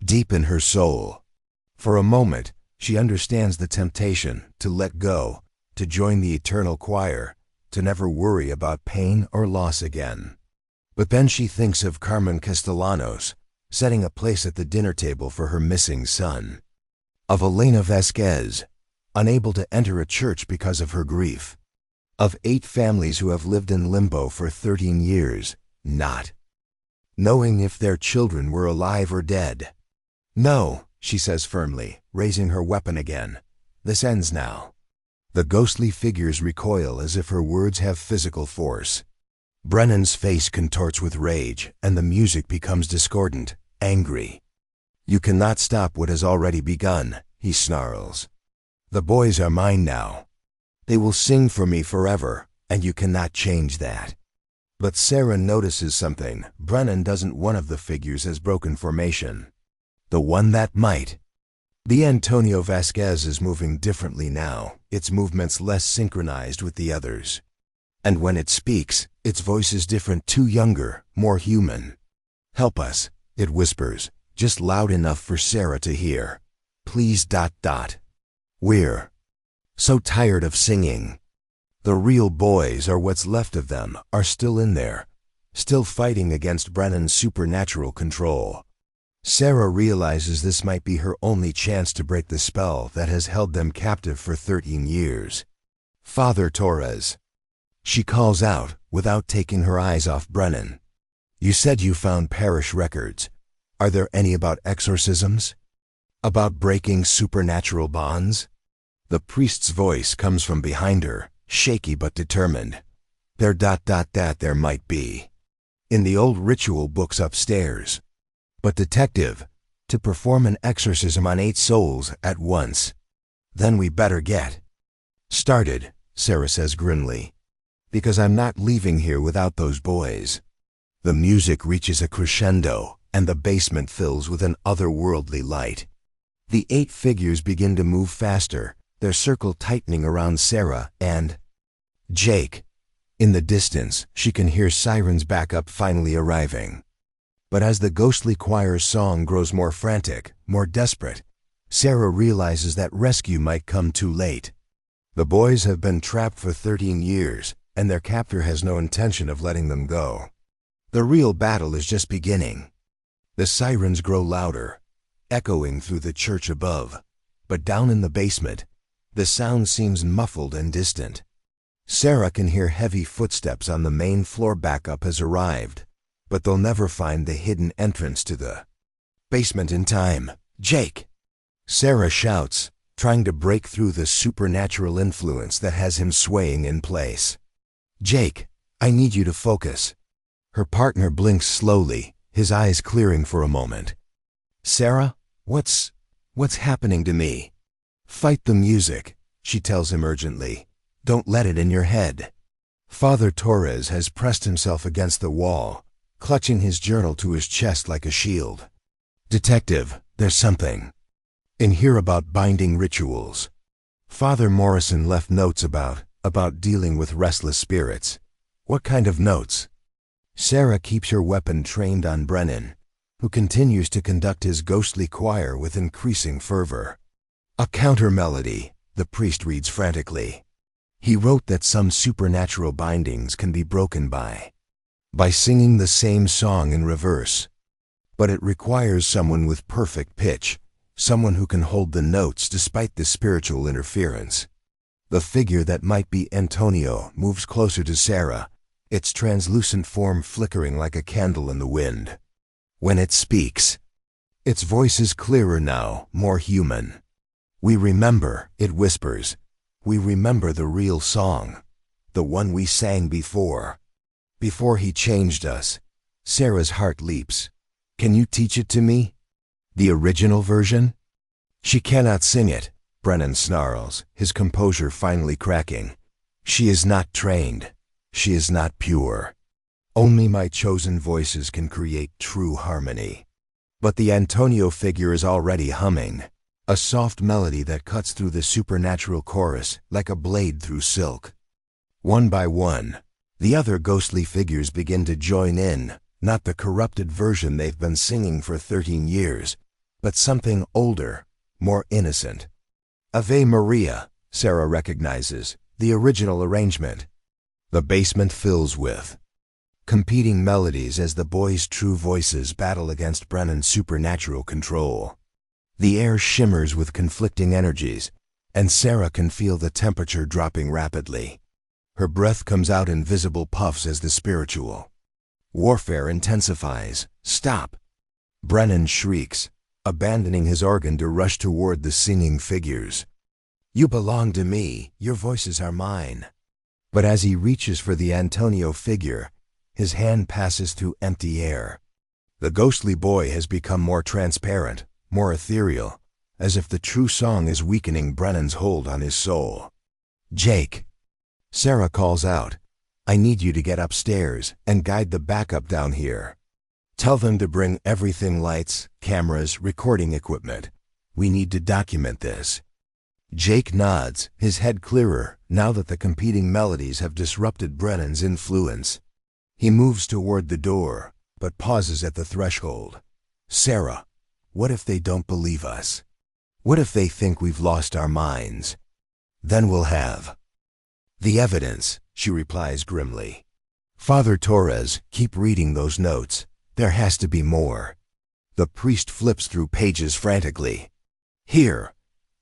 deep in her soul. For a moment, she understands the temptation to let go, to join the eternal choir, to never worry about pain or loss again. But then she thinks of Carmen Castellanos, setting a place at the dinner table for her missing son. Of Elena Vasquez, unable to enter a church because of her grief. Of 8 families who have lived in limbo for 13 years, not knowing if their children were alive or dead. No, she says firmly, raising her weapon again. This ends now. The ghostly figures recoil as if her words have physical force. Brennan's face contorts with rage, and the music becomes discordant, angry. You cannot stop what has already begun, he snarls. The boys are mine now. They will sing for me forever, and you cannot change that. But Sarah notices something. Brennan doesn't one of the figures has broken formation. The one that might. The Antonio Vasquez is moving differently now, its movements less synchronized with the others. And when it speaks, its voice is different, too younger, more human. Help us, it whispers, just loud enough for Sarah to hear. Please ... We're so tired of singing. The real boys, or what's left of them, are still in there, still fighting against Brennan's supernatural control. Sarah realizes this might be her only chance to break the spell that has held them captive for 13 years. Father Torres. She calls out, without taking her eyes off Brennan. You said you found parish records. Are there any about exorcisms? About breaking supernatural bonds? The priest's voice comes from behind her, shaky but determined. There ... there might be. In the old ritual books upstairs. But detective, to perform an exorcism on 8 souls at once. Then we better get started, Sarah says grimly. Because I'm not leaving here without those boys. The music reaches a crescendo, and the basement fills with an otherworldly light. The 8 figures begin to move faster, their circle tightening around Sarah and Jake. In the distance, she can hear sirens' backup finally arriving. But as the ghostly choir's song grows more frantic, more desperate, Sarah realizes that rescue might come too late. The boys have been trapped for 13 years, and their captor has no intention of letting them go. The real battle is just beginning. The sirens grow louder, echoing through the church above, but down in the basement, the sound seems muffled and distant. Sarah can hear heavy footsteps on the main floor. Backup has arrived, but they'll never find the hidden entrance to the basement in time. Jake! Sarah shouts, trying to break through the supernatural influence that has him swaying in place. Jake, I need you to focus. Her partner blinks slowly, his eyes clearing for a moment. Sarah, what's happening to me? Fight the music, she tells him urgently. Don't let it in your head. Father Torres has pressed himself against the wall, clutching his journal to his chest like a shield. Detective, there's something in here about binding rituals. Father Morrison left notes about dealing with restless spirits. What kind of notes? Sarah keeps her weapon trained on Brennan, who continues to conduct his ghostly choir with increasing fervor. A counter melody, the priest reads frantically. He wrote that some supernatural bindings can be broken by singing the same song in reverse. But it requires someone with perfect pitch, someone who can hold the notes despite the spiritual interference. The figure that might be Antonio moves closer to Sarah, its translucent form flickering like a candle in the wind. When it speaks, its voice is clearer now, more human. We remember, it whispers. We remember the real song, the one we sang before he changed us. Sarah's heart leaps. Can you teach it to me? The original version? She cannot sing it, Brennan snarls, his composure finally cracking. She is not trained. She is not pure. Only my chosen voices can create true harmony. But the Antonio figure is already humming, a soft melody that cuts through the supernatural chorus like a blade through silk. One by one, the other ghostly figures begin to join in, not the corrupted version they've been singing for 13 years, but something older, more innocent. Ave Maria, Sarah recognizes, the original arrangement. The basement fills with competing melodies as the boys' true voices battle against Brennan's supernatural control. The air shimmers with conflicting energies, and Sarah can feel the temperature dropping rapidly. Her breath comes out in visible puffs as the spiritual warfare intensifies. Stop! Brennan shrieks, abandoning his organ to rush toward the singing figures. You belong to me, your voices are mine. But as he reaches for the Antonio figure, his hand passes through empty air. The ghostly boy has become more transparent, more ethereal, as if the true song is weakening Brennan's hold on his soul. Jake! Sarah calls out, I need you to get upstairs and guide the backup down here. Tell them to bring everything: lights, cameras, recording equipment. We need to document this. Jake nods, his head clearer, now that the competing melodies have disrupted Brennan's influence. He moves toward the door, but pauses at the threshold. Sarah, what if they don't believe us? What if they think we've lost our minds? Then we'll have the evidence, she replies grimly. Father Torres, keep reading those notes. There has to be more. The priest flips through pages frantically. Here,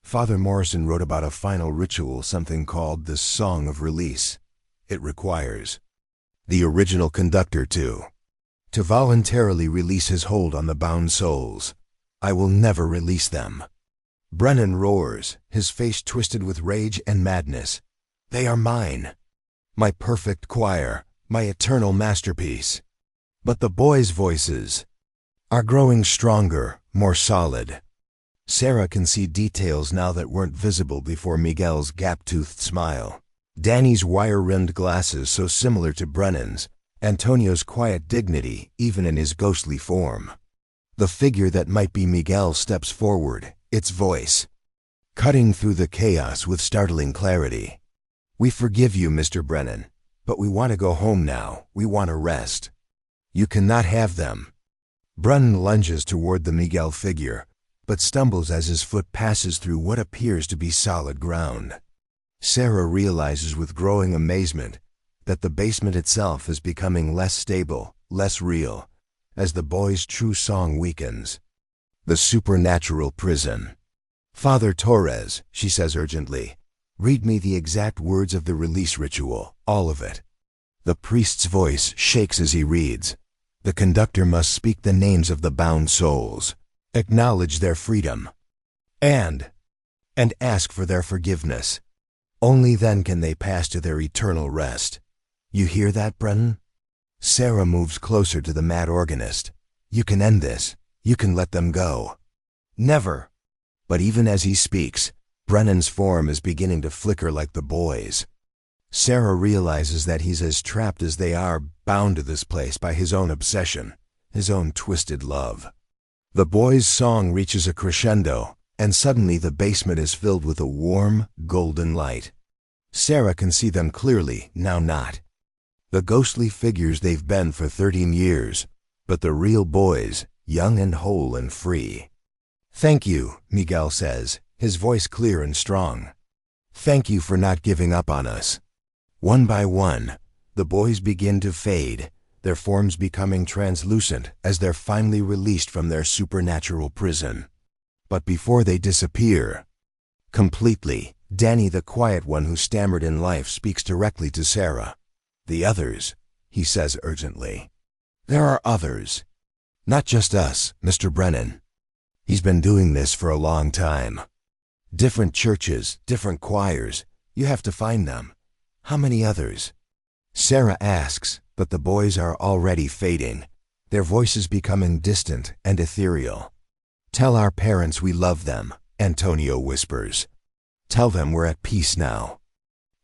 Father Morrison wrote about a final ritual, something called the Song of Release. It requires the original conductor to voluntarily release his hold on the bound souls. I will never release them. Brennan roars, his face twisted with rage and madness. They are mine. My perfect choir, my eternal masterpiece. But the boys' voices are growing stronger, more solid. Sarah can see details now that weren't visible before Miguel's gap-toothed smile. Danny's wire-rimmed glasses so similar to Brennan's, Antonio's quiet dignity even in his ghostly form. The figure that might be Miguel steps forward, its voice cutting through the chaos with startling clarity. We forgive you, Mr. Brennan, but we want to go home now. We want to rest. You cannot have them. Brennan lunges toward the Miguel figure, but stumbles as his foot passes through what appears to be solid ground. Sarah realizes with growing amazement that the basement itself is becoming less stable, less real, as the boy's true song weakens. The supernatural prison. Father Torres, she says urgently, read me the exact words of the release ritual, all of it. The priest's voice shakes as he reads. The conductor must speak the names of the bound souls, acknowledge their freedom, and ask for their forgiveness. Only then can they pass to their eternal rest. You hear that, Brennan? Sarah moves closer to the mad organist. You can end this. You can let them go. Never. But even as he speaks, Brennan's form is beginning to flicker like the boys'. Sarah realizes that he's as trapped as they are, bound to this place by his own obsession, his own twisted love. The boys' song reaches a crescendo, and suddenly the basement is filled with a warm, golden light. Sarah can see them clearly, now not. The ghostly figures they've been for 13 years, but the real boys, young and whole and free. Thank you, Miguel says, his voice clear and strong. Thank you for not giving up on us. One by one, the boys begin to fade, their forms becoming translucent as they're finally released from their supernatural prison. But before they disappear completely, Danny, the quiet one who stammered in life, speaks directly to Sarah. The others, he says urgently. There are others. Not just us, Mr. Brennan. He's been doing this for a long time. Different churches, different choirs. You have to find them. How many others? Sarah asks, but the boys are already fading, their voices becoming distant and ethereal. Tell our parents we love them, Antonio whispers. Tell them we're at peace now.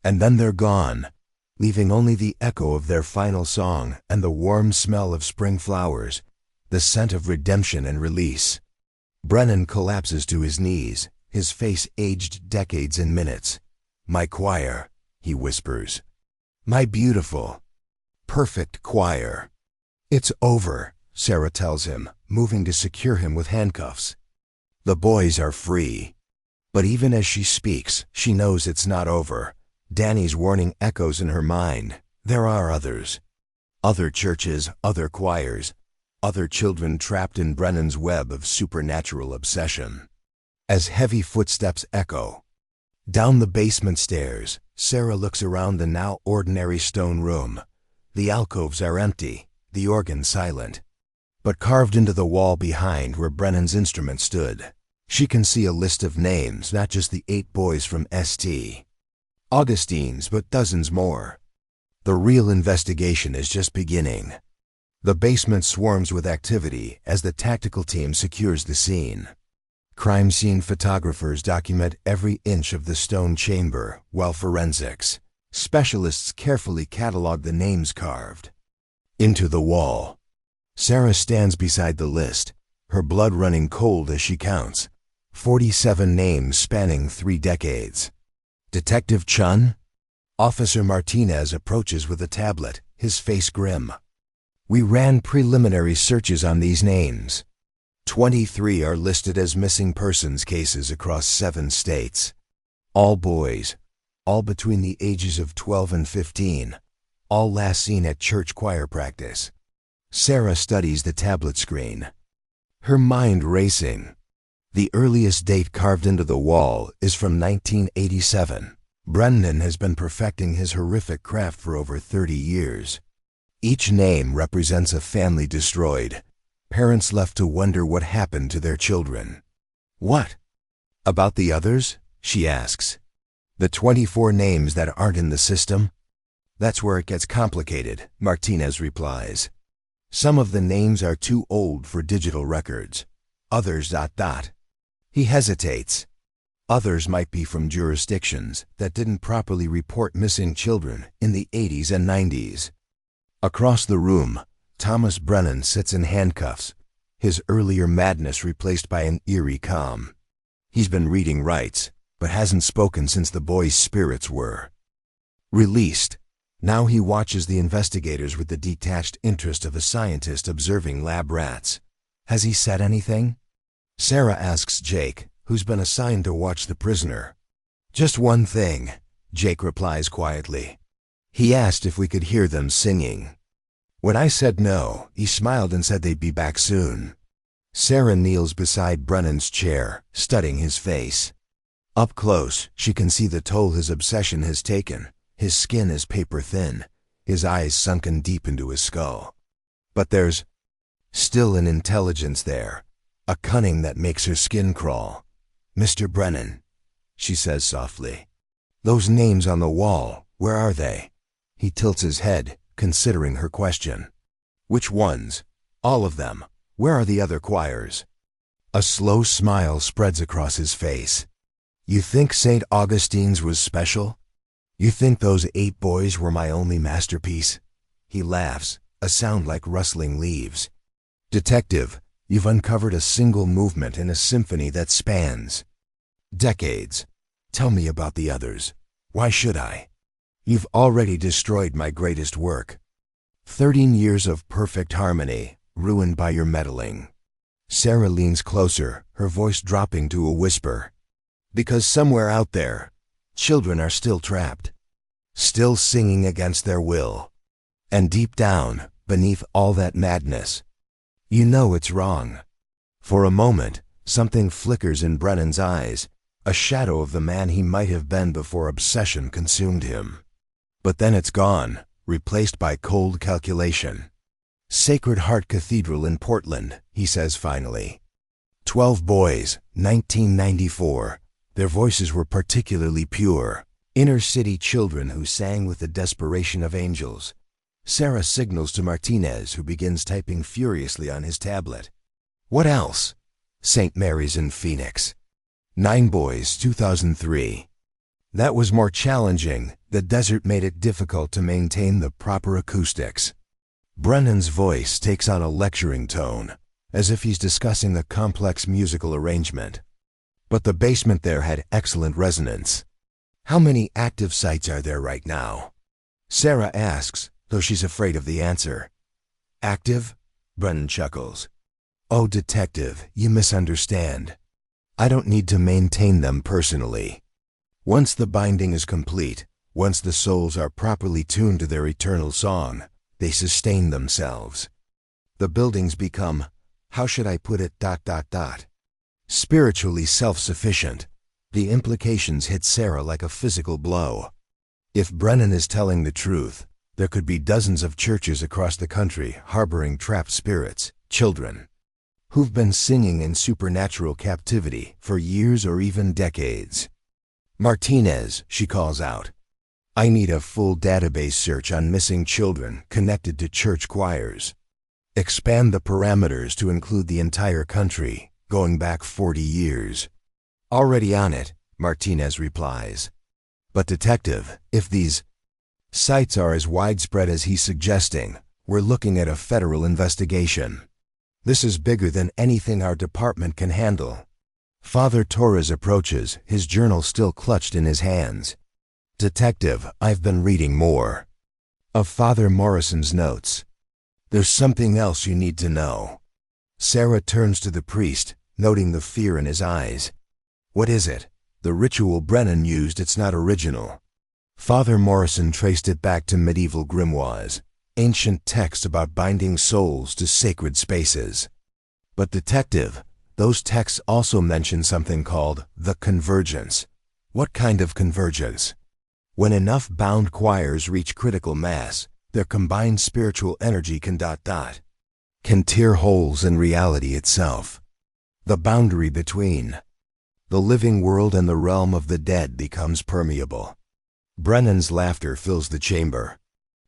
And then they're gone, leaving only the echo of their final song and the warm smell of spring flowers, the scent of redemption and release. Brennan collapses to his knees, his face aged decades in minutes. My choir, he whispers. My beautiful, perfect choir. It's over, Sarah tells him, moving to secure him with handcuffs. The boys are free. But even as she speaks, she knows it's not over. Danny's warning echoes in her mind. There are others. Other churches, other choirs, other children trapped in Brennan's web of supernatural obsession. As heavy footsteps echo down the basement stairs, Sarah looks around the now ordinary stone room. The alcoves are empty, the organ silent. But carved into the wall behind where Brennan's instrument stood, she can see a list of names, not just the 8 boys from St. Augustine's, but dozens more. The real investigation is just beginning. The basement swarms with activity as the tactical team secures the scene. Crime scene photographers document every inch of the stone chamber, while forensics specialists carefully catalog the names carved into the wall. Sarah stands beside the list, her blood running cold as she counts. 47 names spanning 3 decades. Detective Chun? Officer Martinez approaches with a tablet, his face grim. We ran preliminary searches on these names. 23 are listed as missing persons cases across 7 states. All boys, all between the ages of 12 and 15, all last seen at church choir practice. Sarah studies the tablet screen, her mind racing. The earliest date carved into the wall is from 1987. Brennan has been perfecting his horrific craft for over 30 years. Each name represents a family destroyed, parents left to wonder what happened to their children. What about the others? She asks. The 24 names that aren't in the system? That's where it gets complicated, Martinez replies. Some of the names are too old for digital records. Others ... He hesitates. Others might be from jurisdictions that didn't properly report missing children in the 80s and 90s. Across the room, Thomas Brennan sits in handcuffs, his earlier madness replaced by an eerie calm. He's been reading rights, but hasn't spoken since the boys' spirits were released. Now he watches the investigators with the detached interest of a scientist observing lab rats. Has he said anything? Sarah asks Jake, who's been assigned to watch the prisoner. Just one thing, Jake replies quietly. He asked if we could hear them singing. When I said no, he smiled and said they'd be back soon. Sarah kneels beside Brennan's chair, studying his face. Up close, she can see the toll his obsession has taken. His skin is paper thin, his eyes sunken deep into his skull. But there's still an intelligence there, a cunning that makes her skin crawl. Mr. Brennan, she says softly. Those names on the wall, where are they? He tilts his head, considering her question. Which ones? All of them. Where are the other choirs? A slow smile spreads across his face. You think St. Augustine's was special? You think those 8 boys were my only masterpiece? He laughs, a sound like rustling leaves. Detective, you've uncovered a single movement in a symphony that spans decades. Tell me about the others. Why should I? You've already destroyed my greatest work. 13 years of perfect harmony, ruined by your meddling. Sarah leans closer, her voice dropping to a whisper. Because somewhere out there, children are still trapped, still singing against their will. And deep down, beneath all that madness, you know it's wrong. For a moment, something flickers in Brennan's eyes, a shadow of the man he might have been before obsession consumed him. But then it's gone, replaced by cold calculation. Sacred Heart Cathedral in Portland, he says finally. 12 boys, 1994. Their voices were particularly pure. Inner-city children who sang with the desperation of angels. Sarah signals to Martinez, who begins typing furiously on his tablet. What else? St. Mary's in Phoenix. 9 boys, 2003. That was more challenging. The desert made it difficult to maintain the proper acoustics. Brennan's voice takes on a lecturing tone, as if he's discussing a complex musical arrangement. But the basement there had excellent resonance. How many active sites are there right now? Sarah asks, though she's afraid of the answer. Active? Brennan chuckles. Oh, detective, you misunderstand. I don't need to maintain them personally. Once the binding is complete, once the souls are properly tuned to their eternal song, they sustain themselves. The buildings become, how should I put it, ... spiritually self-sufficient. The implications hit Sarah like a physical blow. If Brennan is telling the truth, there could be dozens of churches across the country harboring trapped spirits, children, who've been singing in supernatural captivity for years or even decades. Martinez, she calls out, I need a full database search on missing children connected to church choirs. Expand the parameters to include the entire country, going back 40 years. Already on it, Martinez replies. But detective, if these sites are as widespread as he's suggesting, we're looking at a federal investigation. This is bigger than anything our department can handle. Father Torres approaches, his journal still clutched in his hands. Detective, I've been reading more of Father Morrison's notes. There's something else you need to know. Sarah turns to the priest, noting the fear in his eyes. What is it? The ritual Brennan used, it's not original. Father Morrison traced it back to medieval grimoires, ancient texts about binding souls to sacred spaces. But detective, those texts also mention something called the convergence. What kind of convergence? When enough bound choirs reach critical mass, their combined spiritual energy can ... can tear holes in reality itself. The boundary between the living world and the realm of the dead becomes permeable. Brennan's laughter fills the chamber.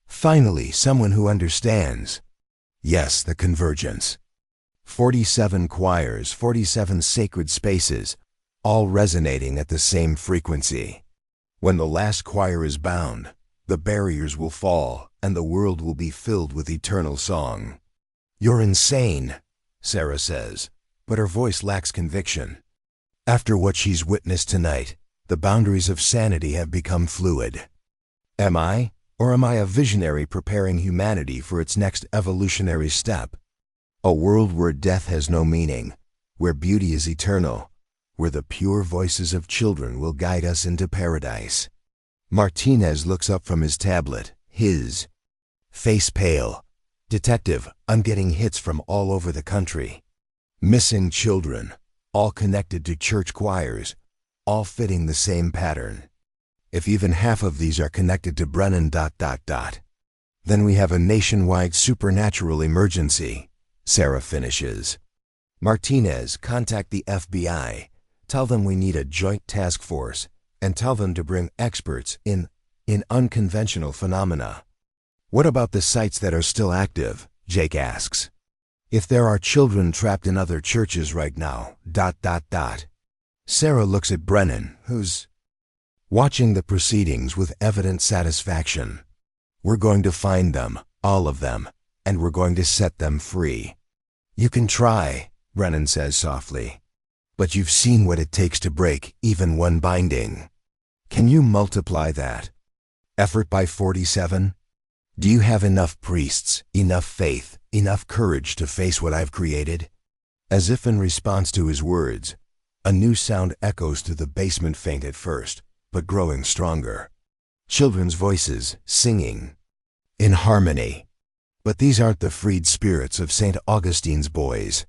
Finally, someone who understands. Yes, the convergence. 47 choirs, 47 sacred spaces, all resonating at the same frequency. When the last choir is bound, the barriers will fall and the world will be filled with eternal song. You're insane, Sarah says, but her voice lacks conviction. After what she's witnessed tonight, the boundaries of sanity have become fluid. Am I, or am I a visionary preparing humanity for its next evolutionary step? A world where death has no meaning, where beauty is eternal, where the pure voices of children will guide us into paradise. Martinez looks up from his tablet, his face pale. Detective, I'm getting hits from all over the country. Missing children, all connected to church choirs, all fitting the same pattern. If even half of these are connected to Brennan ... then we have a nationwide supernatural emergency, Sarah finishes. Martinez, contact the FBI. Tell them we need a joint task force, and tell them to bring experts in unconventional phenomena. What about the sites that are still active? Jake asks. If there are children trapped in other churches right now, ... Sarah looks at Brennan, who's watching the proceedings with evident satisfaction. We're going to find them, all of them, and we're going to set them free. You can try, Brennan says softly, but you've seen what it takes to break even one binding. Can you multiply that effort by 47? Do you have enough priests, enough faith, enough courage to face what I've created? As if in response to his words, a new sound echoes through the basement, faint at first, but growing stronger. Children's voices, singing in harmony. But these aren't the freed spirits of St. Augustine's boys.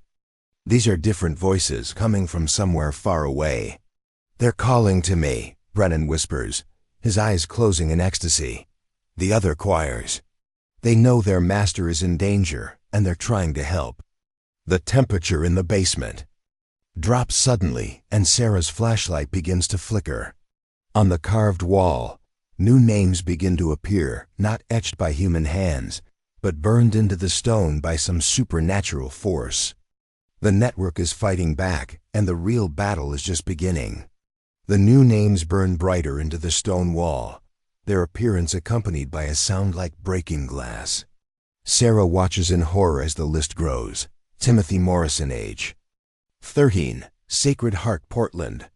These are different voices coming from somewhere far away. They're calling to me, Brennan whispers, his eyes closing in ecstasy. The other choirs. They know their master is in danger, and they're trying to help. The temperature in the basement drops suddenly, and Sarah's flashlight begins to flicker. On the carved wall, new names begin to appear, not etched by human hands, but burned into the stone by some supernatural force. The network is fighting back, and the real battle is just beginning. The new names burn brighter into the stone wall, their appearance accompanied by a sound like breaking glass. Sarah watches in horror as the list grows. Timothy Morrison, age 13, Sacred Heart, Portland.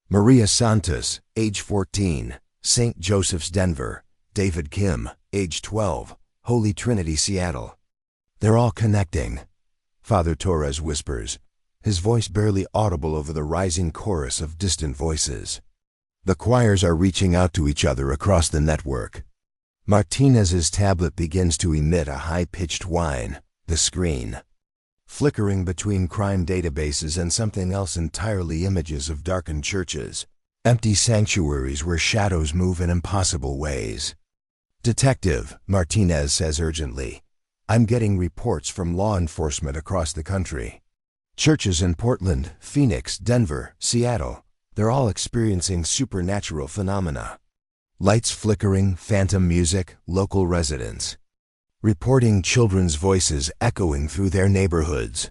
Maria Santos, age 14, St. Joseph's, Denver. David Kim, age 12, Holy Trinity, Seattle. They're all connecting, Father Torres whispers, his voice barely audible over the rising chorus of distant voices. The choirs are reaching out to each other across the network. Martinez's tablet begins to emit a high-pitched whine, the screen flickering between crime databases and something else entirely, images of darkened churches, empty sanctuaries where shadows move in impossible ways. "Detective," Martinez says urgently, "I'm getting reports from law enforcement across the country. Churches in Portland, Phoenix, Denver, Seattle, they're all experiencing supernatural phenomena. Lights flickering, phantom music, local residents reporting children's voices echoing through their neighborhoods."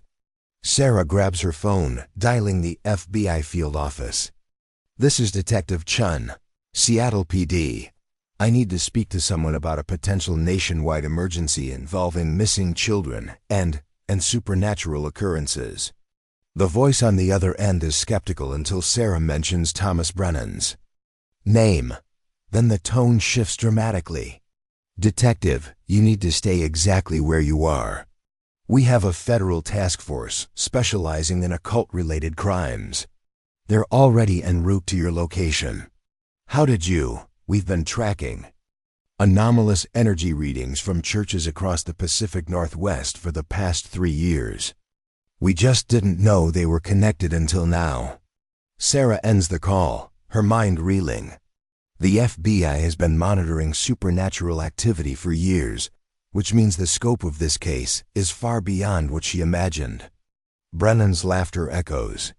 Sarah grabs her phone, dialing the FBI field office. "This is Detective Chun, Seattle PD. I need to speak to someone about a potential nationwide emergency involving missing children and supernatural occurrences." The voice on the other end is skeptical until Sarah mentions Thomas Brennan's name. Then the tone shifts dramatically. "Detective, you need to stay exactly where you are. We have a federal task force specializing in occult-related crimes. They're already en route to your location. How did you? We've been tracking anomalous energy readings from churches across the Pacific Northwest for the past 3 years. We just didn't know they were connected until now." Sarah ends the call, her mind reeling. The FBI has been monitoring supernatural activity for years, which means the scope of this case is far beyond what she imagined. Brennan's laughter echoes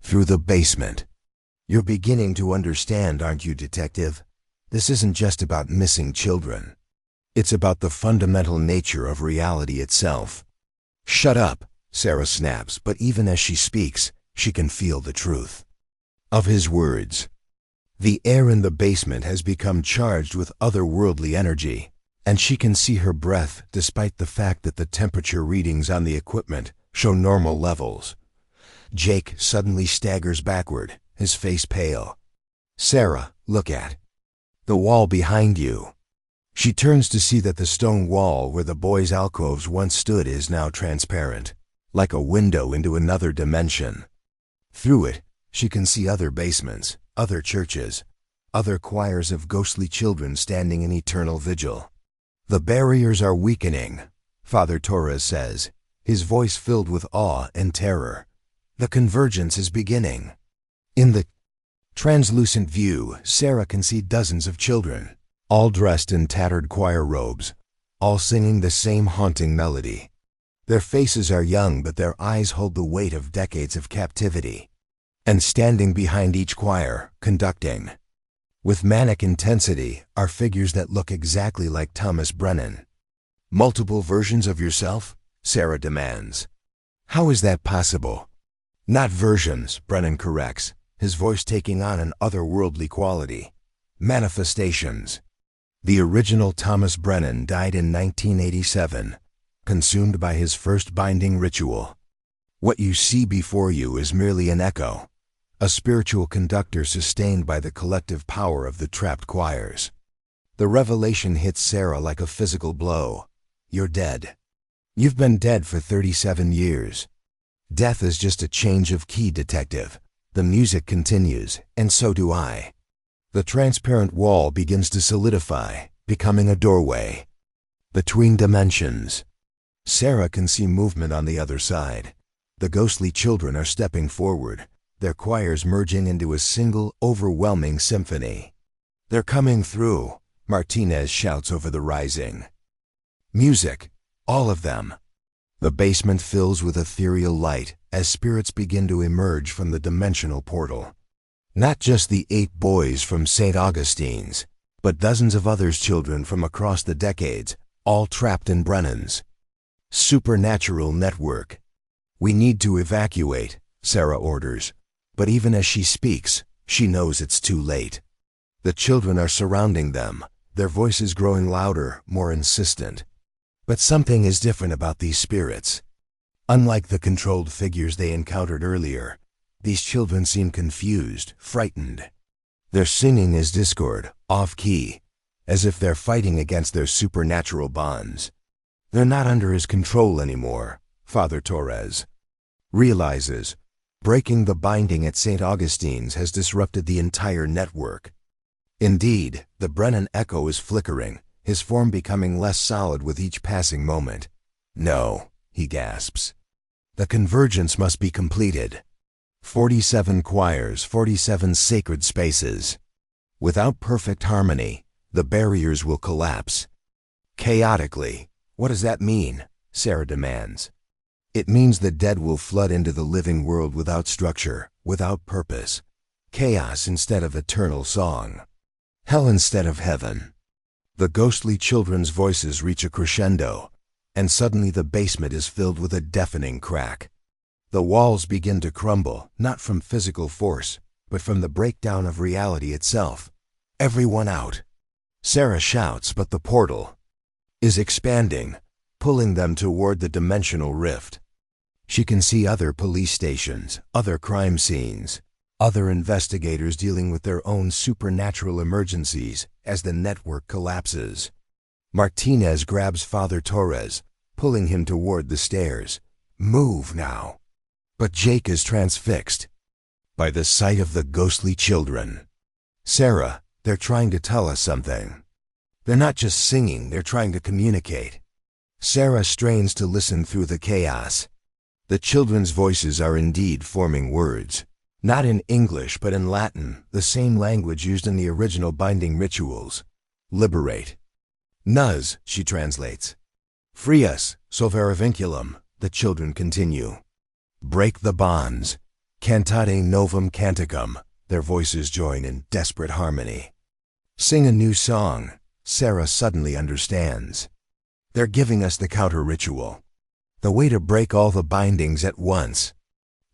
through the basement. "You're beginning to understand, aren't you, Detective? This isn't just about missing children. It's about the fundamental nature of reality itself." "Shut up," Sarah snaps, but even as she speaks, she can feel the truth of his words. The air in the basement has become charged with otherworldly energy, and she can see her breath despite the fact that the temperature readings on the equipment show normal levels. Jake suddenly staggers backward, his face pale. "Sarah, look at the wall behind you." She turns to see that the stone wall where the boys' alcoves once stood is now transparent, like a window into another dimension. Through it, she can see other basements, other churches, other choirs of ghostly children standing in eternal vigil. "The barriers are weakening," Father Torres says, his voice filled with awe and terror. "The convergence is beginning." In the translucent view, Sarah can see dozens of children, all dressed in tattered choir robes, all singing the same haunting melody. Their faces are young, but their eyes hold the weight of decades of captivity. And standing behind each choir, conducting with manic intensity, are figures that look exactly like Thomas Brennan. "Multiple versions of yourself?" Sarah demands. "How is that possible?" "Not versions," Brennan corrects, his voice taking on an otherworldly quality. "Manifestations. The original Thomas Brennan died in 1987, consumed by his first binding ritual. What you see before you is merely an echo, a spiritual conductor sustained by the collective power of the trapped choirs." The revelation hits Sarah like a physical blow. "You're dead. You've been dead for 37 years. Death is just a change of key, Detective." The music continues, and so do I. The transparent wall begins to solidify, becoming a doorway between dimensions. Sarah can see movement on the other side. The ghostly children are stepping forward, their choirs merging into a single, overwhelming symphony. "They're coming through," Martinez shouts over the rising music. "All of them." The basement fills with ethereal light as spirits begin to emerge from the dimensional portal. Not just the 8 boys from St. Augustine's, but dozens of others, children from across the decades, all trapped in Brennan's supernatural network. "We need to evacuate," Sarah orders. But even as she speaks, she knows it's too late. The children are surrounding them, their voices growing louder, more insistent. But something is different about these spirits. Unlike the controlled figures they encountered earlier, these children seem confused, frightened. Their singing is discord, off-key, as if they're fighting against their supernatural bonds. "They're not under his control anymore," Father Torres realizes breaking the binding at St. Augustine's has disrupted the entire network. Indeed, the Brennan echo is flickering, his form becoming less solid with each passing moment. No, he gasps. The convergence must be completed. 47 choirs, 47 sacred spaces. Without perfect harmony, the barriers will collapse. Chaotically. What does that mean? Sarah demands. It means the dead will flood into the living world without structure, without purpose. Chaos instead of eternal song. Hell instead of heaven. The ghostly children's voices reach a crescendo, and suddenly the basement is filled with a deafening crack. The walls begin to crumble, not from physical force, but from the breakdown of reality itself. Everyone out. Sarah shouts, but the portal is expanding, pulling them toward the dimensional rift. She can see other police stations, other crime scenes, other investigators dealing with their own supernatural emergencies as the network collapses. Martinez grabs Father Torres, pulling him toward the stairs. Move now. But Jake is transfixed by the sight of the ghostly children. Sarah, they're trying to tell us something. They're not just singing, they're trying to communicate. Sarah strains to listen through the chaos. The children's voices are indeed forming words. Not in English, but in Latin, the same language used in the original binding rituals. Liberate. Nuz, she translates. Free us, solvere vinculum, the children continue. Break the bonds. Cantate novum canticum, their voices join in desperate harmony. Sing a new song. Sarah suddenly understands. They're giving us the counter-ritual. The way to break all the bindings at once.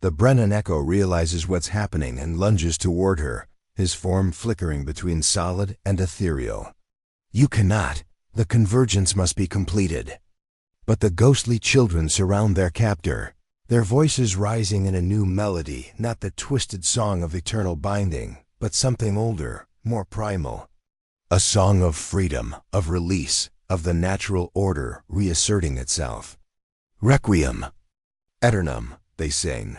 The Brennan echo realizes what's happening and lunges toward her, his form flickering between solid and ethereal. You cannot. The convergence must be completed. But the ghostly children surround their captor, their voices rising in a new melody, not the twisted song of eternal binding, but something older, more primal. A song of freedom, of release, of the natural order reasserting itself. Requiem. Aeternum, they sing.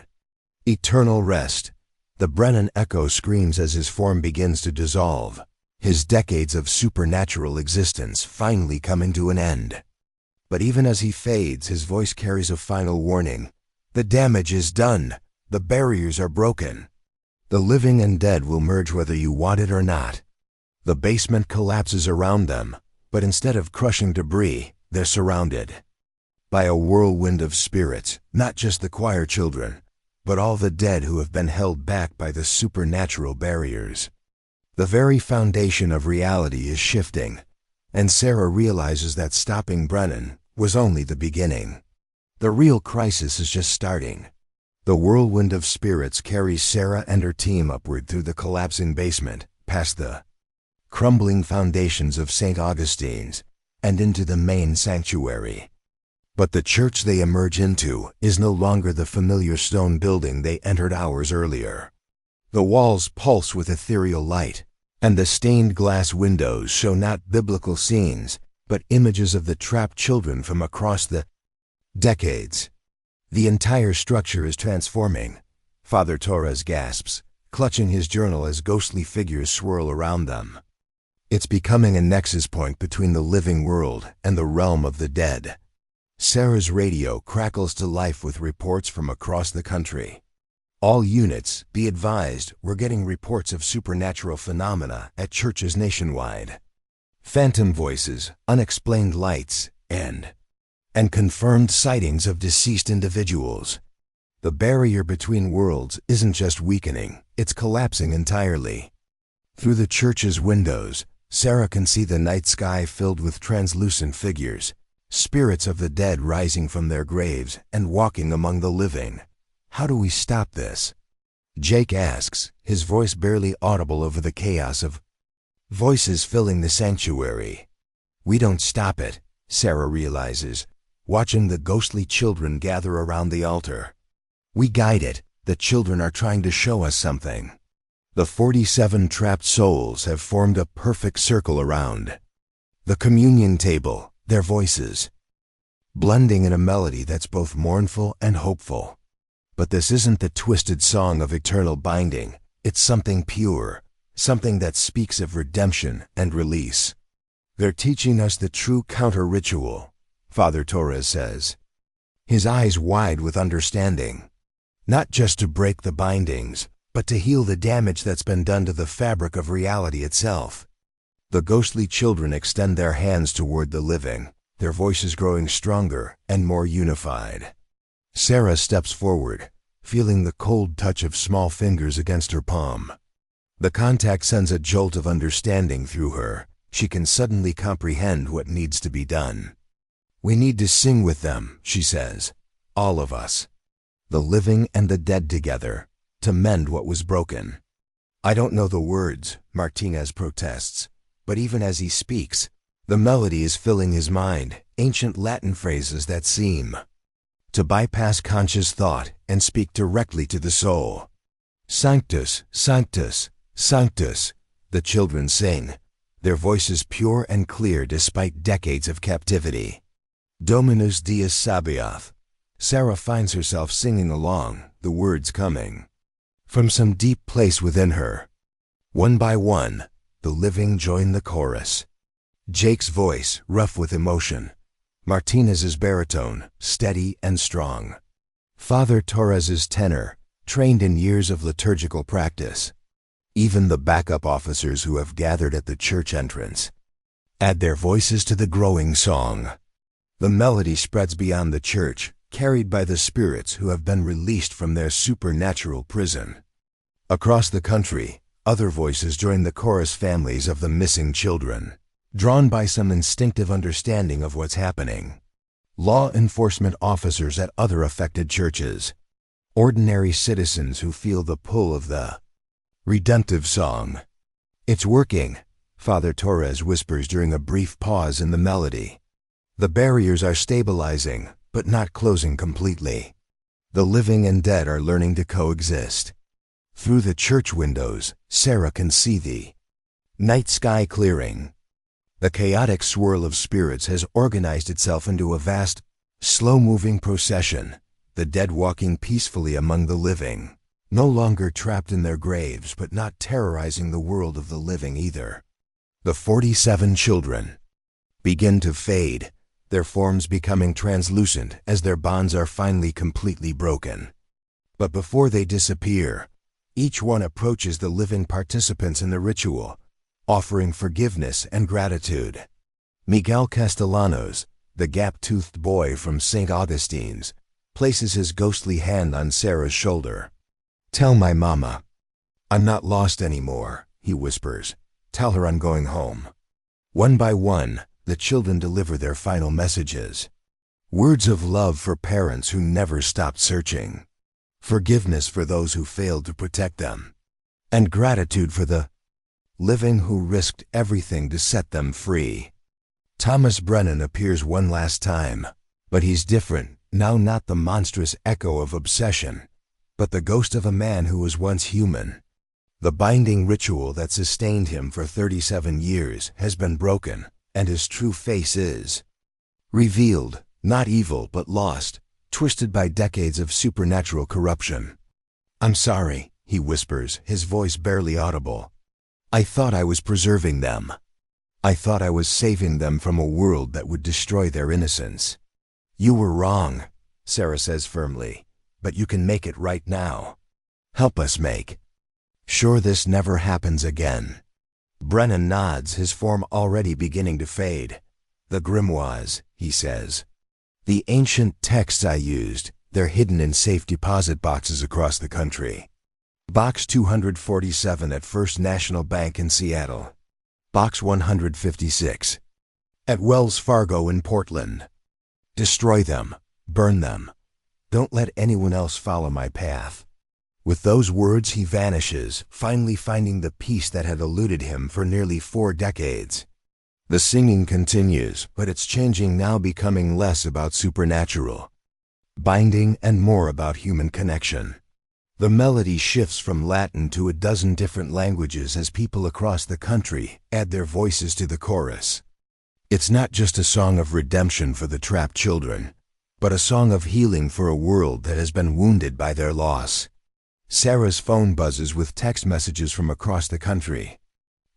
Eternal rest. The Brennan echo screams as his form begins to dissolve. His decades of supernatural existence finally coming to an end. But even as he fades, his voice carries a final warning. The damage is done. The barriers are broken. The living and dead will merge whether you want it or not. The basement collapses around them, but instead of crushing debris, they're surrounded by a whirlwind of spirits, not just the choir children, but all the dead who have been held back by the supernatural barriers. The very foundation of reality is shifting, and Sarah realizes that stopping Brennan was only the beginning. The real crisis is just starting. The whirlwind of spirits carries Sarah and her team upward through the collapsing basement, past the crumbling foundations of St. Augustine's, and into the main sanctuary. But the church they emerge into is no longer the familiar stone building they entered hours earlier. The walls pulse with ethereal light, and the stained glass windows show not biblical scenes, but images of the trapped children from across the decades. The entire structure is transforming. Father Torres gasps, clutching his journal as ghostly figures swirl around them. It's becoming a nexus point between the living world and the realm of the dead. Sarah's radio crackles to life with reports from across the country. All units, be advised, we're getting reports of supernatural phenomena at churches nationwide. Phantom voices, unexplained lights, and confirmed sightings of deceased individuals. The barrier between worlds isn't just weakening, it's collapsing entirely. Through the church's windows, Sarah can see the night sky filled with translucent figures, spirits of the dead rising from their graves and walking among the living. How do we stop this? Jake asks, his voice barely audible over the chaos of voices filling the sanctuary. We don't stop it, Sarah realizes, watching the ghostly children gather around the altar. We guide it. The children are trying to show us something. The 47 trapped souls have formed a perfect circle around the communion table, their voices blending in a melody that's both mournful and hopeful. But this isn't the twisted song of eternal binding. It's something pure, something that speaks of redemption and release. They're teaching us the true counter-ritual, Father Torres says, his eyes wide with understanding. Not just to break the bindings, but to heal the damage that's been done to the fabric of reality itself. The ghostly children extend their hands toward the living, their voices growing stronger and more unified. Sarah steps forward, feeling the cold touch of small fingers against her palm. The contact sends a jolt of understanding through her. She can suddenly comprehend what needs to be done. We need to sing with them, she says, all of us, the living and the dead together, to mend what was broken. I don't know the words, Martinez protests, but even as he speaks, the melody is filling his mind, ancient Latin phrases that seem to bypass conscious thought and speak directly to the soul. Sanctus, Sanctus, Sanctus, the children sing, their voices pure and clear despite decades of captivity. Dominus Deus Sabaoth. Sarah finds herself singing along, the words coming from some deep place within her. One by one, the living join the chorus. Jake's voice, rough with emotion. Martinez's baritone, steady and strong. Father Torres's tenor, trained in years of liturgical practice. Even the backup officers who have gathered at the church entrance add their voices to the growing song. The melody spreads beyond the church, carried by the spirits who have been released from their supernatural prison. Across the country, other voices join the chorus families of the missing children, drawn by some instinctive understanding of what's happening. Law enforcement officers at other affected churches, ordinary citizens who feel the pull of the redemptive song. It's working, Father Torres whispers during a brief pause in the melody. The barriers are stabilizing, but not closing completely. The living and dead are learning to coexist. Through the church windows, Sarah can see the night sky clearing. The chaotic swirl of spirits has organized itself into a vast, slow-moving procession, the dead walking peacefully among the living, no longer trapped in their graves but not terrorizing the world of the living either. The 47 children begin to fade, their forms becoming translucent as their bonds are finally completely broken. But before they disappear, each one approaches the living participants in the ritual, offering forgiveness and gratitude. Miguel Castellanos, the gap-toothed boy from St. Augustine's, places his ghostly hand on Sarah's shoulder. "Tell my mama I'm not lost anymore," he whispers. "Tell her I'm going home." One by one, the children deliver their final messages. Words of love for parents who never stopped searching. Forgiveness for those who failed to protect them. And gratitude for the living who risked everything to set them free. Thomas Brennan appears one last time, but he's different, now not the monstrous echo of obsession, but the ghost of a man who was once human. The binding ritual that sustained him for 37 years has been broken, and his true face is revealed, not evil but lost, twisted by decades of supernatural corruption. "I'm sorry," he whispers, his voice barely audible. "I thought I was preserving them. I thought I was saving them from a world that would destroy their innocence." "You were wrong," Sarah says firmly, "but you can make it right now. Help us make sure this never happens again." Brennan nods, his form already beginning to fade. "The grimoires," he says. "The ancient texts I used, they're hidden in safe deposit boxes across the country. Box 247 at First National Bank in Seattle. Box 156 at Wells Fargo in Portland. Destroy them, burn them. Don't let anyone else follow my path." With those words he vanishes, finally finding the peace that had eluded him for nearly 4 decades. The singing continues, but it's changing now, becoming less about supernatural binding and more about human connection. The melody shifts from Latin to a dozen different languages as people across the country add their voices to the chorus. It's not just a song of redemption for the trapped children. but a song of healing for a world that has been wounded by their loss. Sarah's phone buzzes with text messages from across the country.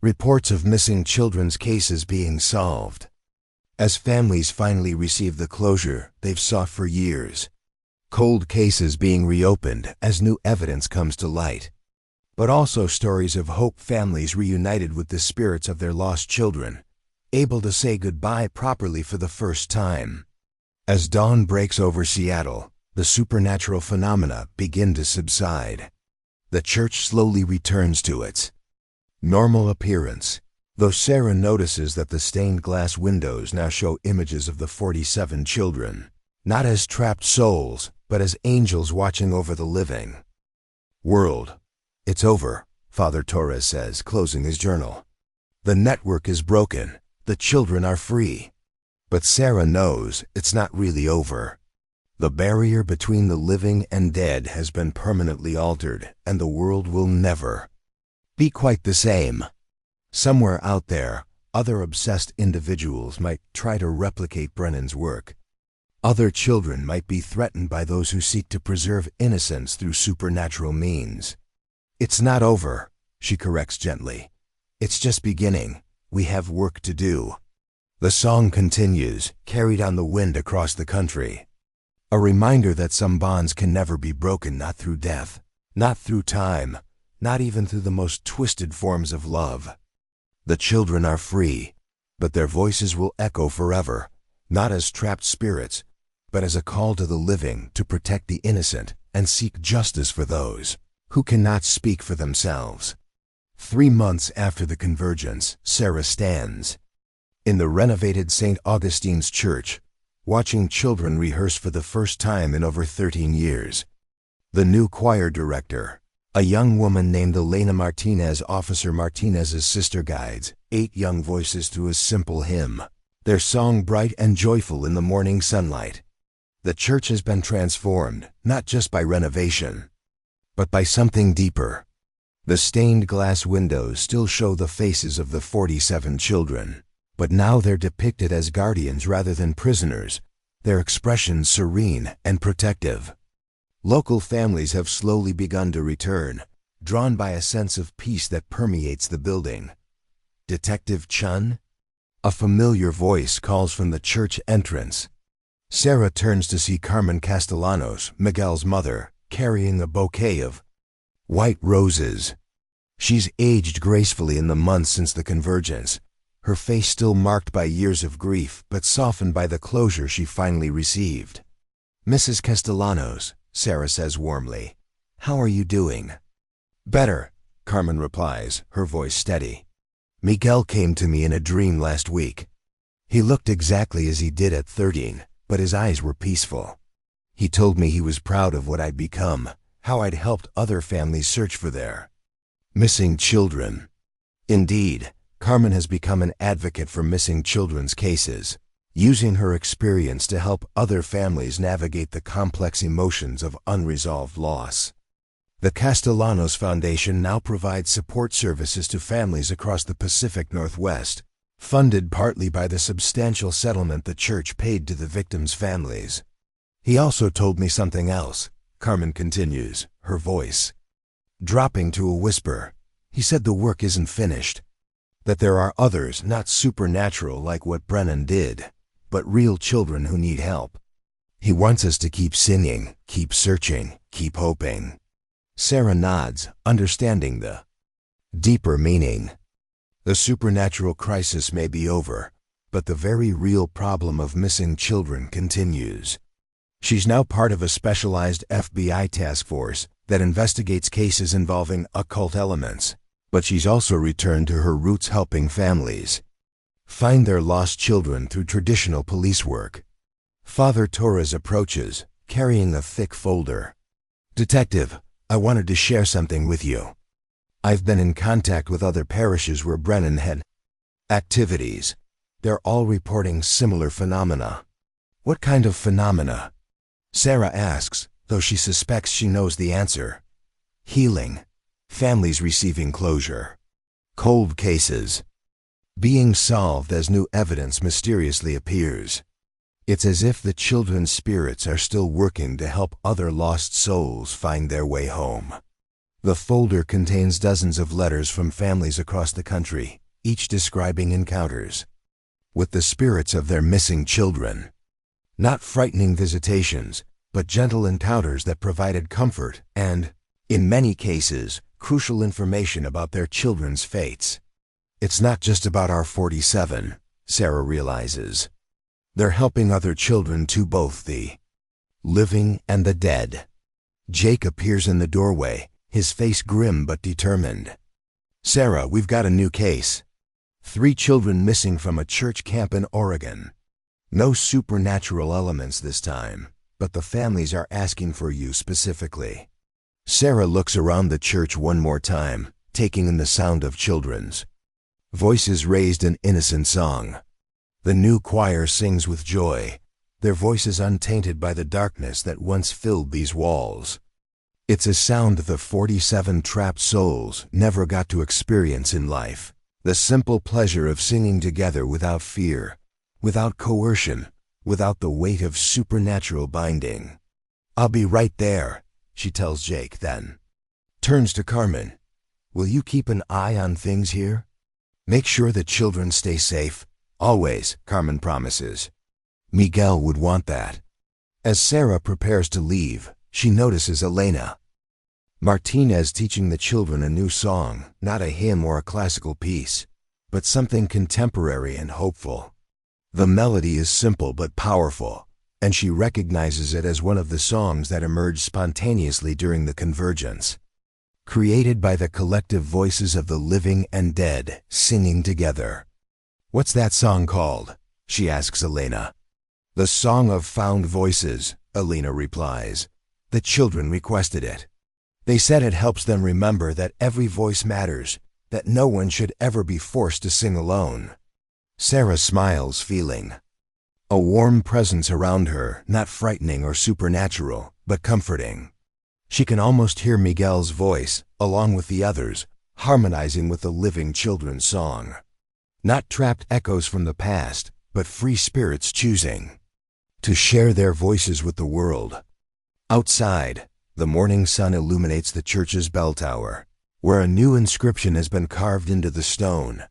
Reports of missing children's cases being solved. As families finally receive the closure they've sought for years. Cold cases being reopened as new evidence comes to light. But also stories of hope, families reunited with the spirits of their lost children, able to say goodbye properly for the first time. As dawn breaks over Seattle, the supernatural phenomena begin to subside. The church slowly returns to its normal appearance, though Sarah notices that the stained glass windows now show images of the 47 children, not as trapped souls, but as angels watching over the living world. It's over, Father Torres says, closing his journal. The network is broken. The children are free. But Sarah knows it's not really over. The barrier between the living and dead has been permanently altered, and the world will never be quite the same. Somewhere out there, other obsessed individuals might try to replicate Brennan's work. Other children might be threatened by those who seek to preserve innocence through supernatural means. It's not over, she corrects gently. It's just beginning. We have work to do. The song continues, carried on the wind across the country. A reminder that some bonds can never be broken, not through death, not through time, not even through the most twisted forms of love. The children are free, but their voices will echo forever, not as trapped spirits, but as a call to the living to protect the innocent and seek justice for those who cannot speak for themselves. 3 months after the convergence, Sarah stands in the renovated St. Augustine's Church, watching children rehearse for the first time in over 13 years. The new choir director, a young woman named Elena Martinez, Officer Martinez's sister, guides 8 young voices through a simple hymn, their song bright and joyful in the morning sunlight. The church has been transformed, not just by renovation, but by something deeper. The stained glass windows still show the faces of the 47 children, but now they're depicted as guardians rather than prisoners, their expressions serene and protective. Local families have slowly begun to return, drawn by a sense of peace that permeates the building. Detective Chun? A familiar voice calls from the church entrance. Sarah turns to see Carmen Castellanos, Miguel's mother, carrying a bouquet of white roses. She's aged gracefully in the months since the convergence, her face still marked by years of grief, but softened by the closure she finally received. "Mrs. Castellanos," Sarah says warmly, "how are you doing?" "Better," Carmen replies, her voice steady. "Miguel came to me in a dream last week. He looked exactly as he did at 13, but his eyes were peaceful. He told me he was proud of what I'd become, how I'd helped other families search for their missing children." Indeed, Carmen has become an advocate for missing children's cases, using her experience to help other families navigate the complex emotions of unresolved loss. The Castellanos Foundation now provides support services to families across the Pacific Northwest, funded partly by the substantial settlement the church paid to the victims' families. "He also told me something else," Carmen continues, her voice dropping to a whisper. "He said the work isn't finished, that there are others, not supernatural like what Brennan did, but real children who need help. He wants us to keep singing, keep searching, keep hoping." Sarah nods, understanding the deeper meaning. The supernatural crisis may be over, but the very real problem of missing children continues. She's now part of a specialized FBI task force that investigates cases involving occult elements, but she's also returned to her roots, helping families find their lost children through traditional police work. Father Torres approaches, carrying a thick folder. "Detective, I wanted to share something with you. I've been in contact with other parishes where Brennan had activities. They're all reporting similar phenomena." "What kind of phenomena?" Sarah asks, though she suspects she knows the answer. "Healing. Families receiving closure. Cold cases being solved as new evidence mysteriously appears. It's as if the children's spirits are still working to help other lost souls find their way home. The folder contains dozens of letters from families across the country, each describing encounters with the spirits of their missing children. Not frightening visitations, but gentle encounters that provided comfort and, in many cases, crucial information about their children's fates. It's not just about our 47, Sarah realizes. They're helping other children too, both the living and the dead. Jake appears in the doorway, his face grim but determined. Sarah, we've got a new case. 3 children missing from a church camp in Oregon. No supernatural elements this time, but the families are asking for you specifically. Sarah looks around the church one more time, taking in the sound of children's voices raised in innocent song. The new choir sings with joy, their voices untainted by the darkness that once filled these walls. It's a sound the 47 trapped souls never got to experience in life. The simple pleasure of singing together without fear, without coercion, without the weight of supernatural binding. I'll be right there, she tells Jake, then turns to Carmen. Will you keep an eye on things here? Make sure the children stay safe. Always, Carmen promises. Miguel would want that. As Sarah prepares to leave, she notices Elena Martinez teaching the children a new song, not a hymn or a classical piece, but something contemporary and hopeful. The melody is simple but powerful, and she recognizes it as one of the songs that emerged spontaneously during the convergence, created by the collective voices of the living and dead singing together. What's that song called? She asks Elena. The Song of Found Voices, Elena replies. The children requested it. They said it helps them remember that every voice matters, that no one should ever be forced to sing alone. Sarah smiles, feeling a warm presence around her, not frightening or supernatural, but comforting. She can almost hear Miguel's voice, along with the others, harmonizing with the living children's song. Not trapped echoes from the past, but free spirits choosing to share their voices with the world. Outside, the morning sun illuminates the church's bell tower, where a new inscription has been carved into the stone,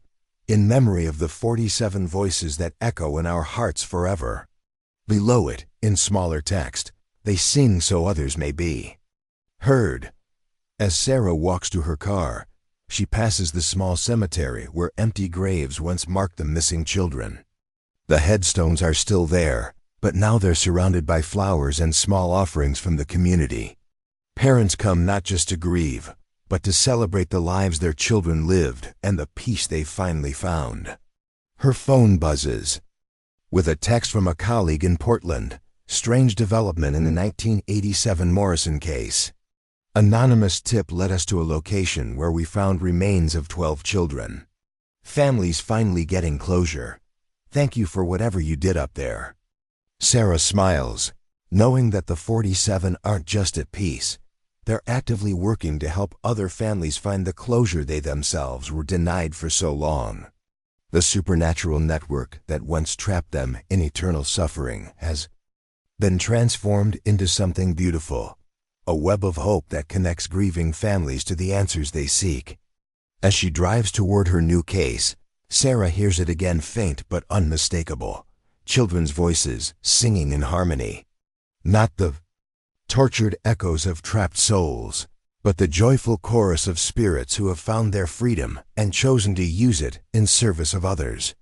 in memory of the 47 voices that echo in our hearts forever. Below it, in smaller text, they sing so others may be heard. As Sarah walks to her car, she passes the small cemetery where empty graves once marked the missing children. The headstones are still there, but now they're surrounded by flowers and small offerings from the community. Parents come not just to grieve, but to celebrate the lives their children lived and the peace they finally found. Her phone buzzes with a text from a colleague in Portland. Strange development in the 1987 Morrison case. Anonymous tip led us to a location where we found remains of 12 children. Families finally getting closure. Thank you for whatever you did up there. Sarah smiles, knowing that the 47 aren't just at peace. They're actively working to help other families find the closure they themselves were denied for so long. The supernatural network that once trapped them in eternal suffering has been transformed into something beautiful, a web of hope that connects grieving families to the answers they seek. As she drives toward her new case, Sarah hears it again, faint but unmistakable. Children's voices singing in harmony. Not the tortured echoes of trapped souls, but the joyful chorus of spirits who have found their freedom and chosen to use it in service of others.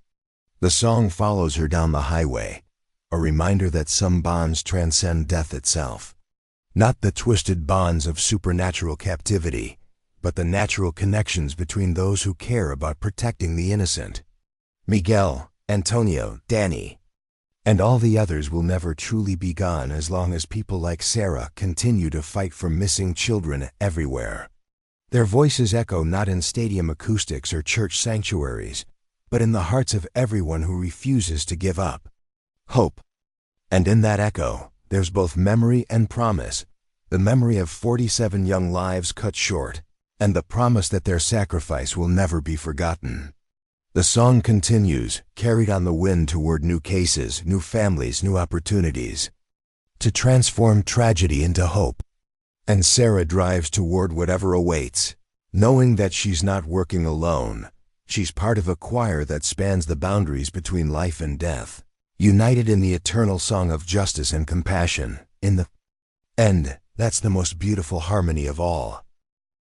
The song follows her down the highway, a reminder that some bonds transcend death itself. Not the twisted bonds of supernatural captivity, but the natural connections between those who care about protecting the innocent. Miguel, Antonio, Danny, and all the others will never truly be gone as long as people like Sarah continue to fight for missing children everywhere. Their voices echo not in stadium acoustics or church sanctuaries, but in the hearts of everyone who refuses to give up. Hope. And in that echo, there's both memory and promise, the memory of 47 young lives cut short, and the promise that their sacrifice will never be forgotten. The song continues, carried on the wind toward new cases, new families, new opportunities, to transform tragedy into hope. And Sarah drives toward whatever awaits, knowing that she's not working alone. She's part of a choir that spans the boundaries between life and death, united in the eternal song of justice and compassion. In the end, that's the most beautiful harmony of all.